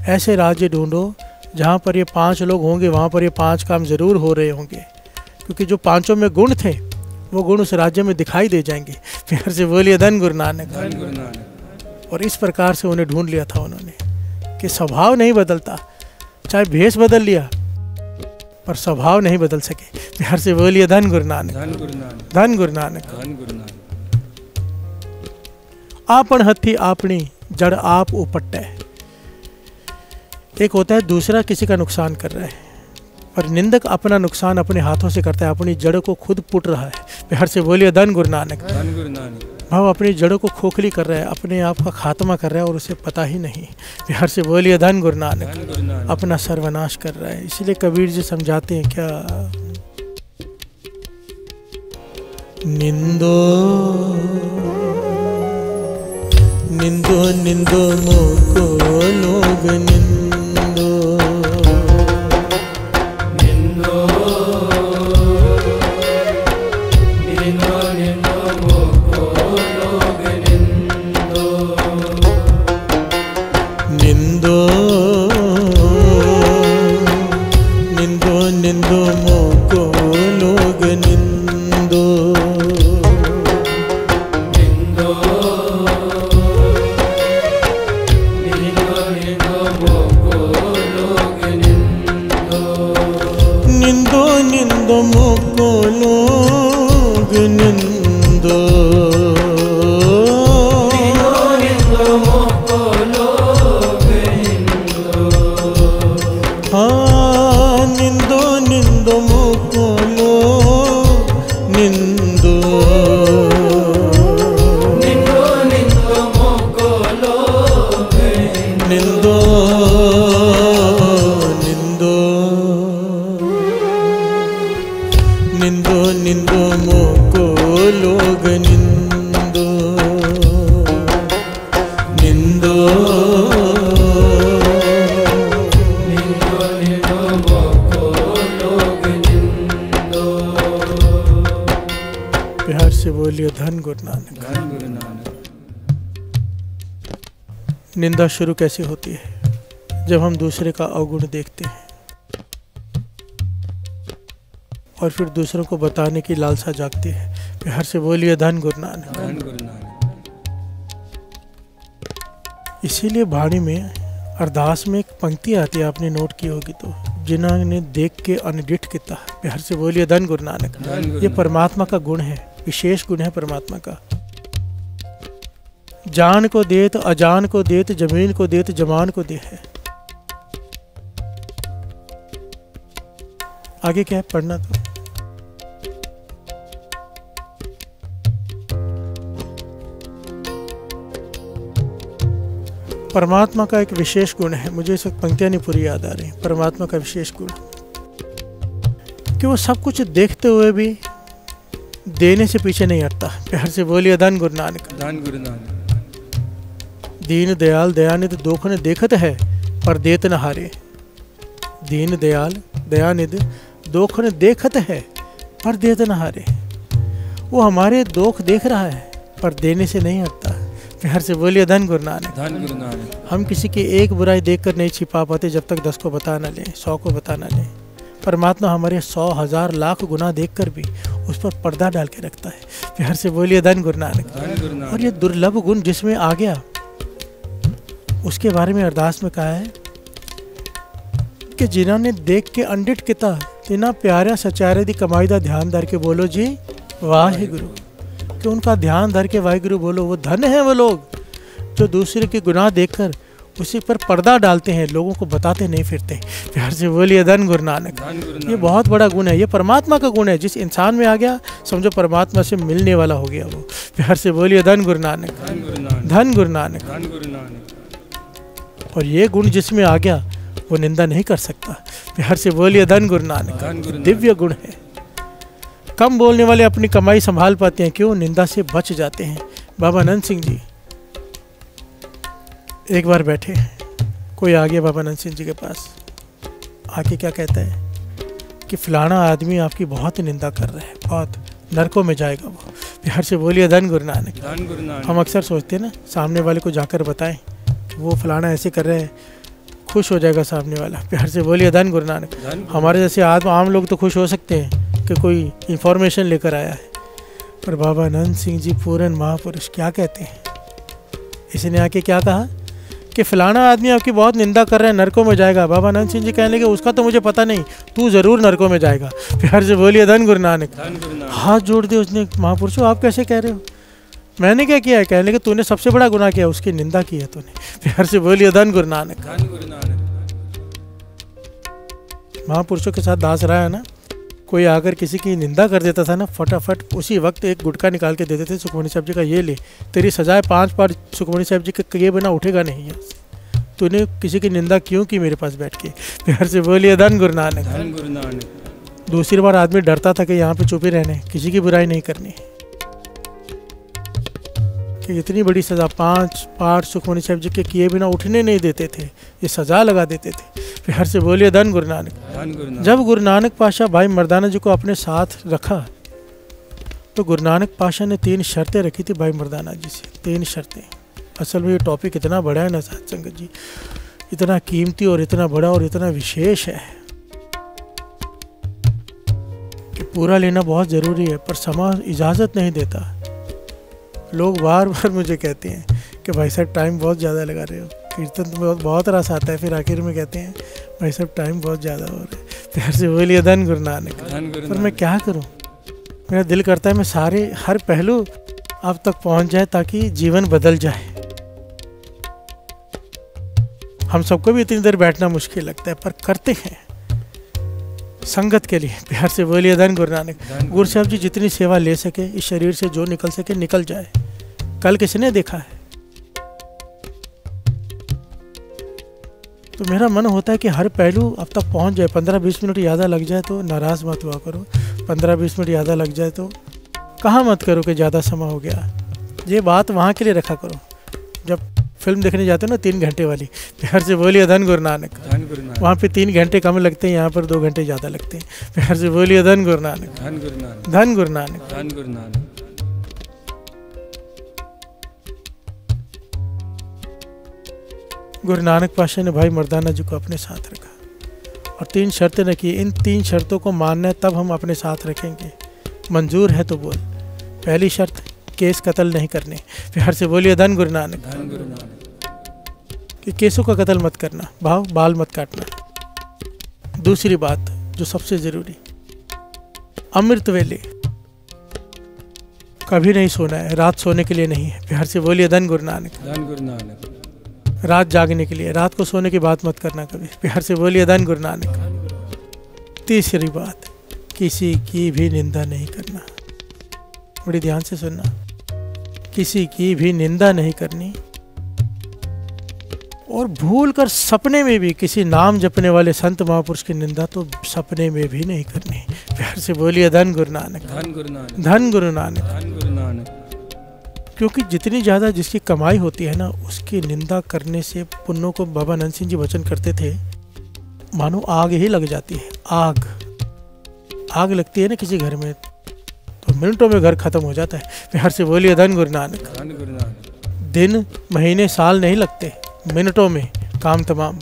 ऐसे राज्य ढूंढो जहाँ पर ये 5 लोग होंगे, वहाँ पर ये 5 काम ज़रूर हो रहे होंगे, क्योंकि जो 5 में गुण थे वो गुण उस राज्य में दिखाई दे जाएंगे। प्यार से बोलिए धन गुरु नानक। धन गुरु नानक। और इस प्रकार से उन्हें ढूंढ लिया था उन्होंने कि स्वभाव नहीं बदलता, चाहे भेष बदल लिया पर स्वभाव नहीं बदल सके। प्यार से बोलिए धन गुरु नानक। धन गुरु नानक। धन गुरु नानक। धन गुरु नानक। आपन हथी आपनी जड़ आप उपट्टा है। एक होता है दूसरा किसी का नुकसान कर रहा है, पर निंदक अपना नुकसान अपने हाथों से करता है, अपनी जड़ को खुद पुट रहा है। प्यार से बोलिए धन गुरु नानक। धन गुरु नानक। भाव अपनी जड़ों को खोखली कर रहा है, अपने आप का खात्मा कर रहा है और उसे पता ही नहीं। प्यार से बोलिए धन गुरु नानक। धन गुरु नानक। अपना सर्वनाश कर रहा है। इसलिए कबीर जी समझाते हैं क्या, निंदो निंदो निंदो मोको लोग निंदो, निंदो निंदो निंदो मोको लोग निंदो, निंदो निंदो निंदो मोको लोग निंदो, निंदो निंदो निंदो मोको लोग निंदो, निंदो निंदो मोको लोग निंदो, निंदो मोको लोग निंदो, हाँ निंदो निंदो मोको लोग निंदो, निंदो निंदो मोको लोग निंदो निंदो निंदो निंदो मोको लोग निंदो, निंदो निंदो निंदो मोको लोग निंदो। प्यार से बोलिए धन गुरु नानक। धन गुरु नानक। निंदा शुरू कैसे होती है? जब हम दूसरे का अवगुण देखते हैं और फिर दूसरों को बताने की लालसा जागती है। प्यार से बोलिए धन गुरु नानक। धन गुरु नानक। इसीलिए वाणी में अरदास में एक पंक्ति आती है, आपने नोट की होगी तो, जिन्होंने देख के अनडिठ किता। प्यार से बोलिए धन गुरु नानक। धन गुरु ये परमात्मा का गुण है, विशेष गुण है परमात्मा का। जान को देत, अजान को देत, जमीन को देत, जमान को दे है। आगे क्या है पढ़ना तो, परमात्मा का एक विशेष गुण है। मुझे इस वक्त पंक्तियां नहीं पूरी याद आ रही। परमात्मा का विशेष गुण कि वो सब कुछ देखते हुए भी देने से पीछे नहीं हटता। प्यार से बोलिए धन गुरु नानक। धन गुरु नानक। दीन दयाल दयानिधि दोखन देखत है पर देत न हारे। दीन दयाल दयानिधि दोखन देखत है पर देत न हारे। वो हमारे दोख देख रहा है पर देने से नहीं हटता। प्यार से बोलिए धन गुरु नानक। धन गुरु नानक। हम किसी की एक बुराई देखकर नहीं छिपा पाते जब तक 10 को बता न ले, 100 को बता न ले। परमात्मा हमारे 100, 1000, लाख गुनाह देखकर भी उस पर पर्दा डाल के रखता है। प्यार से बोलिए धन गुरु नानक। धन गुरु नानक। और ये दुर्लभ गुण जिसमें आ गया, उसके बारे में अरदास में कहा है कि जिन्होंने देख के अंडिठ किता तिना प्यारा सचारे दी कमाई दा ध्यान धर के बोलो जी वाहे गुरु। कि उनका ध्यान धर के वाहिगुरु बोलो। वो धन है वो लोग जो दूसरे के गुनाह देखकर उसी पर पर्दा डालते हैं, लोगों को बताते नहीं फिरते। प्यार से बोलिए धन गुरु नानक। धन गुरु ये नानक। बहुत बड़ा गुण है, ये परमात्मा का गुण है। जिस इंसान में आ गया समझो परमात्मा से मिलने वाला हो गया वो। प्यार से बोलिए धन गुरु नानक। धन गुरु नानक। धन गुरु नानक। धन गुरु नानक। और ये गुण जिसमें आ गया वो निंदा नहीं कर सकता। प्यार से बोलिए धन गुरु धन नानक। गुरु नानक। दिव्य गुण है। कम बोलने वाले अपनी कमाई संभाल पाते हैं, क्यों? निंदा से बच जाते हैं। बाबा अनंत सिंह जी एक बार बैठे, कोई आ गया बाबा अनंत सिंह जी के पास, आके क्या कहता है कि फलाना आदमी आपकी बहुत निंदा कर रहा है, बहुत नरकों में जाएगा वो। प्यार से बोलिए धन गुरु नानक। धन गुरु नानक। हम अक्सर सोचते हैं ना, सामने वाले को जाकर बताएं कि वो फलाना ऐसे कर रहे हैं, खुश हो जाएगा सामने वाला। प्यार से बोलिए धन गुरु नानक। धन हमारे जैसे आम लोग तो खुश हो सकते हैं कि कोई इंफॉर्मेशन लेकर आया है, पर बाबा अनंत सिंह जी पूरन महापुरुष क्या कहते हैं? इसने आके क्या कहा कि फलाना आदमी आपकी बहुत निंदा कर रहा है, नरकों में जाएगा। बाबा अनंत सिंह जी कहने लगे उसका तो मुझे पता नहीं, तू जरूर नरकों में जाएगा। प्यार से बोलिए धन गुरु नानक। धन गुरु नानक। हाथ जोड़ दिए उसने, महापुरुषों आप कैसे कह रहे हो? मैंने क्या किया है? कहने लगे तूने सबसे बड़ा गुनाह किया, उसकी निंदा की है तूने। प्यार से बोलिए धन गुरु नानक। धन गुरु नानक। महापुरुषों के साथ दास रहा है ना, कोई आकर किसी की निंदा कर देता था ना, फटाफट उसी वक्त एक गुटखा निकाल के दे देते, सुखमणि साहब जी का ये ले, तेरी सजाए 5 बार सुखमणि साहब जी के किए बिना उठेगा नहीं है। तूने किसी की निंदा क्यों की मेरे पास बैठ के? प्यार से बोलिए धन गुरु नानक। धन गुरु नानक। दूसरी बार आदमी डरता था कि यहाँ पे चुप ही रहने, किसी की बुराई नहीं करनी, कि इतनी बड़ी सज़ा 5 पाठ सुखमणि साहब जी के किए बिना उठने नहीं देते थे, ये सज़ा लगा देते थे। प्यार से बोलिए धन गुरु नानक। धन गुरु नानक। जब गुरु नानक पाशाह भाई मर्दाना जी को अपने साथ रखा तो गुरु नानक पाशाह ने 3 शर्तें रखी थी भाई मर्दाना जी से। 3 शर्तें। असल में ये टॉपिक इतना बड़ा है ना साथ संगत जी, इतना कीमती और इतना बड़ा और इतना विशेष है कि पूरा लेना बहुत ज़रूरी है, पर समाज इजाज़त नहीं देता। लोग बार बार मुझे कहते हैं कि भाई साहब टाइम बहुत ज़्यादा लगा रहे हो, कीर्तन तो बहुत रस आता है, फिर आखिर में कहते हैं भाई साहब टाइम बहुत ज़्यादा हो रहा है। प्यार से बोलिए धन गुरु नानक। धन गुरु पर मैं नानक। क्या करूं? मेरा दिल करता है मैं हर पहलू आप तक पहुंच जाए ताकि जीवन बदल जाए। हम सबको भी इतनी देर बैठना मुश्किल लगता है, पर करते हैं संगत के लिए। प्यार से बोलिए धन गुरु नानक। गुरु साहब जी जितनी सेवा ले सके, इस शरीर से जो निकल सके निकल जाए। कल किसने देखा है? तो मेरा मन होता है कि हर पहलू अब तक पहुंच जाए। 15-20 मिनट ज़्यादा लग जाए तो नाराज़ मत हुआ करो, 15-20 मिनट ज़्यादा लग जाए तो कहाँ मत करो कि ज़्यादा समय हो गया। ये बात वहाँ के लिए रखा करो जब फिल्म देखने जाते हो ना 3 घंटे वाली। प्यार से बोलिए धन गुरु नानक। धन गुरु नानक। वहाँ पे 3 घंटे कम लगते हैं, यहाँ पर 2 घंटे ज़्यादा लगते हैं। प्यार से बोलिए धन गुरु नानक। धन गुरु नानक। धन गुरु नानक। धन गुरु नानक। गुरु नानक पाशाह ने भाई मर्दाना जी को अपने साथ रखा और 3 शर्तें रखी। इन 3 शर्तों को मानना है तब हम अपने साथ रखेंगे। मंजूर है तो बोल। पहली शर्त, केस कत्ल नहीं करने। प्यार से बोलिए धन गुरु नानक। धन गुरु नानक। कि केसों का कत्ल मत करना, बाल मत काटना। दूसरी बात जो सबसे ज़रूरी, अमृत वेले कभी नहीं सोना है, रात सोने के लिए नहीं है। प्यार से बोलिए धन गुरु नानक। धन गुरु नानक। रात जागने के लिए, रात को सोने की बात मत करना कभी। प्यार से बोलिए धन गुरु नानक। तीसरी बात, किसी की भी निंदा नहीं करना। बड़ी ध्यान से सुनना, किसी की भी निंदा नहीं करनी। और भूल कर सपने में भी किसी नाम जपने वाले संत महापुरुष की निंदा तो सपने में भी नहीं करनी। प्यार से बोलिए धन गुरु नानक। धन गुरु नानक। धन गुरु नानक। धन गुरु नानक। क्योंकि जितनी ज़्यादा जिसकी कमाई होती है ना, उसकी निंदा करने से पुण्यों को बाबा नंद सिंह जी वचन करते थे, मानो आग ही लग जाती है। आग लगती है ना किसी घर में तो मिनटों में घर खत्म हो जाता है। प्यार से बोलिए धन गुरु नानक। धन गुरु नानक। दिन महीने साल नहीं लगते, मिनटों में काम तमाम।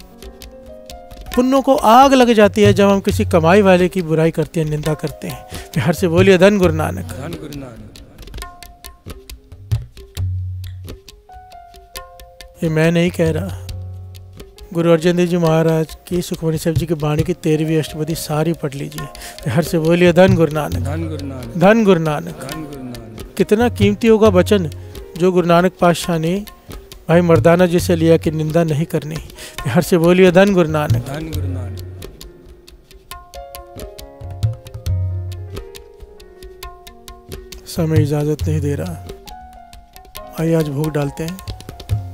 पुण्यों को आग लग जाती है जब हम किसी कमाई वाले की बुराई करते हैं, निंदा करते हैं। प्यार से बोलिए धन गुरु नानक। धन गुरु नानक। ये मैं नहीं कह रहा, गुरु अर्जन देव जी महाराज की सुखमणि साहब जी की वाणी की 13वीं अष्टपदी सारी पढ़ लीजिए। प्यार से बोलिए धन गुरु नानक। धन गुरु नानक। धन गुरु नानक। धन गुरु नानक। कितना कीमती होगा वचन जो गुरु नानक पातशाह ने भाई मर्दाना जी से लिया कि निंदा नहीं करनी। प्यार से बोलिए धन गुरु नानक। धन गुरु नानक। समय इजाज़त नहीं दे रहा, आइए आज भोग डालते हैं।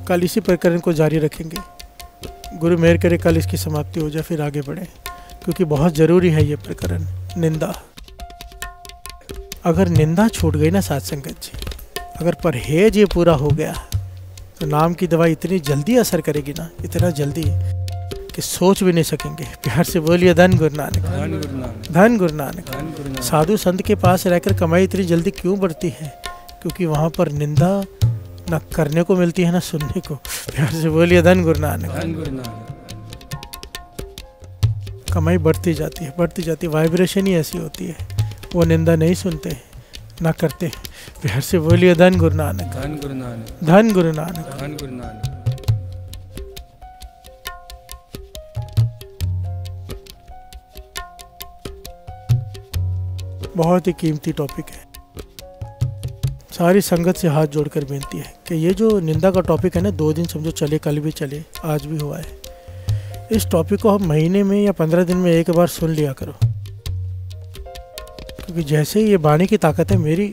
कल इसी प्रकरण को जारी रखेंगे। गुरु मेहर करे कल इसकी समाप्ति हो जाए, फिर आगे बढ़े, क्योंकि बहुत ज़रूरी है ये प्रकरण। निंदा, अगर निंदा छूट गई ना साथ संगत जी, अगर परहेज ये पूरा हो गया तो नाम की दवाई इतनी जल्दी असर करेगी ना, इतना जल्दी कि सोच भी नहीं सकेंगे। प्यार से बोलिए धन गुरु नानक। धन गुरु नानक। धन गुरु नानक। धन गुरु नानक। साधु संत के पास रहकर कमाई इतनी जल्दी क्यों बढ़ती है? क्योंकि वहाँ पर निंदा न करने को मिलती है ना सुनने को। प्यार से बोलिए धन गुरु नानक। धन गुरु नानक। कमाई बढ़ती जाती है, बढ़ती जाती है। वाइब्रेशन ही ऐसी होती है, वो निंदा नहीं सुनते ना करते। प्यार से बोलिए धन गुरु नानक। धन गुरु नानक। धन गुरु नानक। धन गुरु नानक। बहुत ही कीमती टॉपिक है। सारी संगत से हाथ जोड़कर बेनती है कि ये जो निंदा का टॉपिक है ना, 2 दिन समझो चले, कल भी चले, आज भी हुआ है, इस टॉपिक को हम महीने में या 15 दिन में एक बार सुन लिया करो। क्योंकि जैसे ये वाणी की ताकत है, मेरी,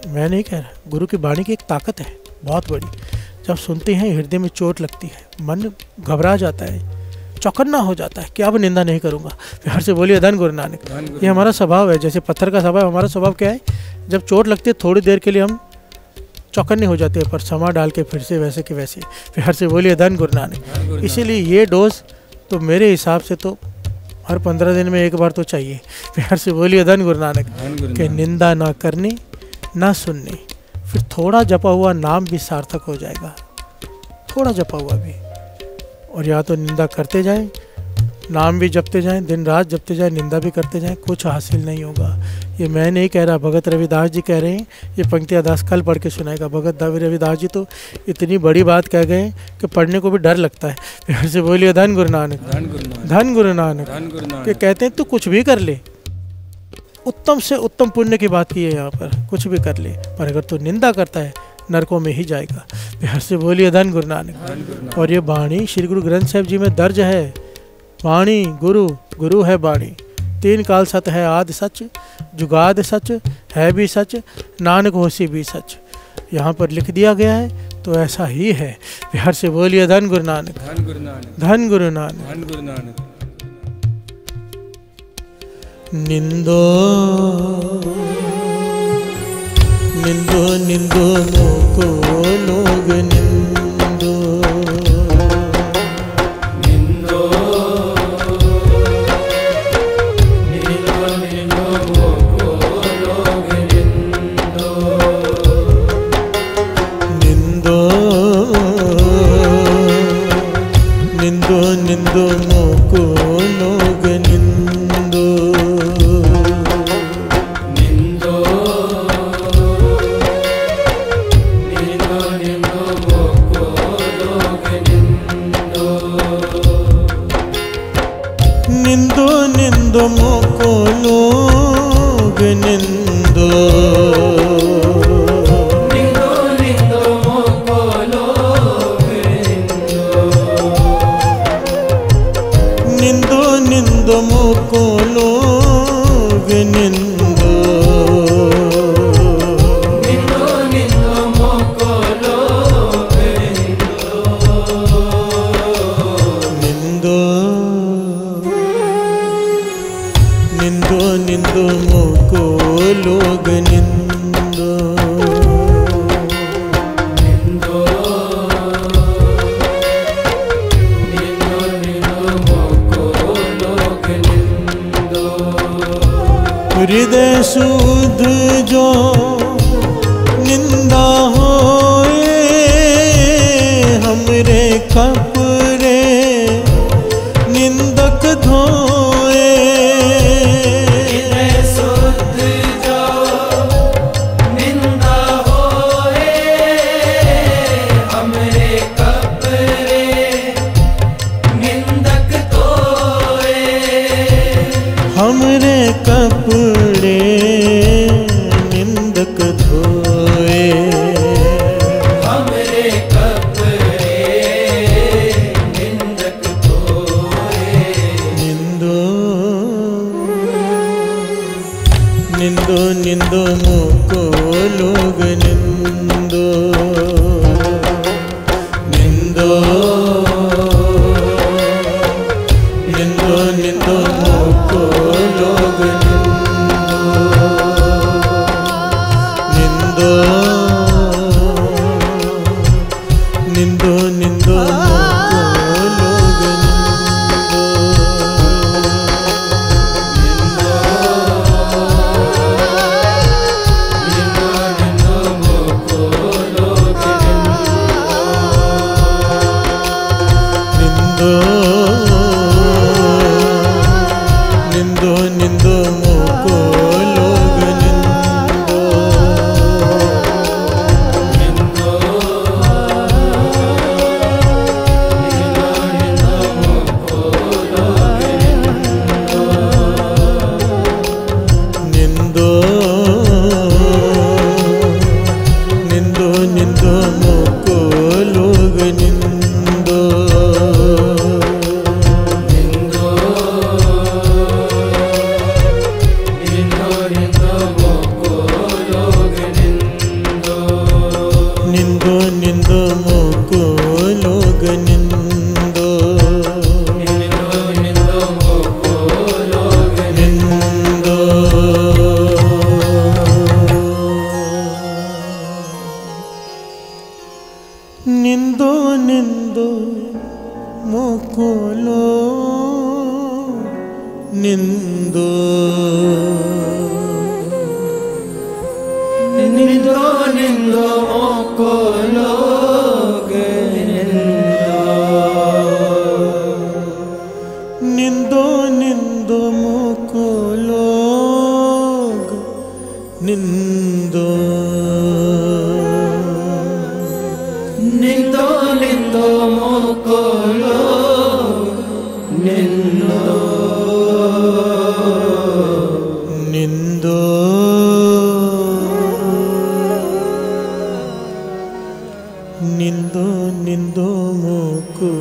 मैं नहीं कह रहा, गुरु की वाणी की एक ताकत है बहुत बड़ी। जब सुनते हैं हृदय में चोट लगती है, मन घबरा जाता है, चौकन्ना हो जाता है कि अब निंदा नहीं करूँगा। फिर से बोलिए धन गुरु नानक। ये हमारा स्वभाव है, जैसे पत्थर का स्वभाव। हमारा स्वभाव क्या है, जब चोट लगती है थोड़ी देर के लिए हम चौकन्ने हो जाते हैं, पर समा डाल के फिर से वैसे के वैसे। फिर से बोलिए धन गुरु नानक। इसीलिए ये डोज तो मेरे हिसाब से तो हर 15 दिन में एक बार तो चाहिए। फिर से बोलिए धन गुरु नानक। कि निंदा ना करनी ना सुननी, फिर थोड़ा जपा हुआ नाम भी सार्थक हो जाएगा, थोड़ा जपा हुआ भी। और या तो निंदा करते जाएं, नाम भी जपते जाएं, दिन रात जपते जाएं, निंदा भी करते जाएं, कुछ हासिल नहीं होगा। ये मैं नहीं कह रहा, भगत रविदास जी कह रहे हैं। ये पंक्तियाँ दास कल पढ़ के सुनाएगा। भगत रविदास जी तो इतनी बड़ी बात कह गए कि पढ़ने को भी डर लगता है। फिर से बोलिए धन गुरु नानक। धन गुरु नानक। कि कहते हैं तू कुछ भी कर ले, उत्तम से उत्तम पुण्य की बात की है यहाँ पर, कुछ भी कर ले, पर अगर तू निंदा करता है नरकों में ही जाएगा। फिर से बोलिए धन गुरु नानक। और ये वाणी श्री गुरु ग्रंथ साहिब जी में दर्ज है। वाणी गुरु, गुरु है वाणी। 3 काल सत है, आदि सच, जुगाद सच, है भी सच, नानक होसी भी सच। यहाँ पर लिख दिया गया है, तो ऐसा ही है। फिर से बोलिए धन गुरु नानक। धन गुरु नानक। धन गुरु नानक। धन गुरु नानक। निंदो निंदो निंदो मोको लोग निंदो। निंदो निंदो निंदो मोको लोग निंदो। निंदो निंदो निंदो मोको लोग निंदो। निंदो निंदो निंदो मोको लोग निंदो। निंदो निंदो मोको लोग निंदो। निंदो निंदो मोको लोग निंदो। निंदो निंदो मोको लोग निंदो। निंदो निंदो मोको लोग निंदो। निंदो निंदो निंदो मोको लोग निंदो। निंदो निंदो निंदो मोको लोग निंदो। हृदय शुद्ध जो निंदा होए, हमरे कपड़े निंदक धोए। हृदय शुद्ध जो निंदा होए, हमरे कपड़े निंदक धोए। हमरे कपड़े निंदक धोए। हमरे कपड़े निंदक धोए। निंदो निंदो निंदो मोको लोग निंदो। निंदो निंदो निंदो मोको लोग निंदो। निंदो निंदो निंदो मोको लोग निंदो निंदो मोको लोग निंदो निंदो निंदो मोकोलो निंदो निंदो निंदो निंदो मोको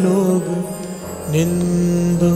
लोग निंदो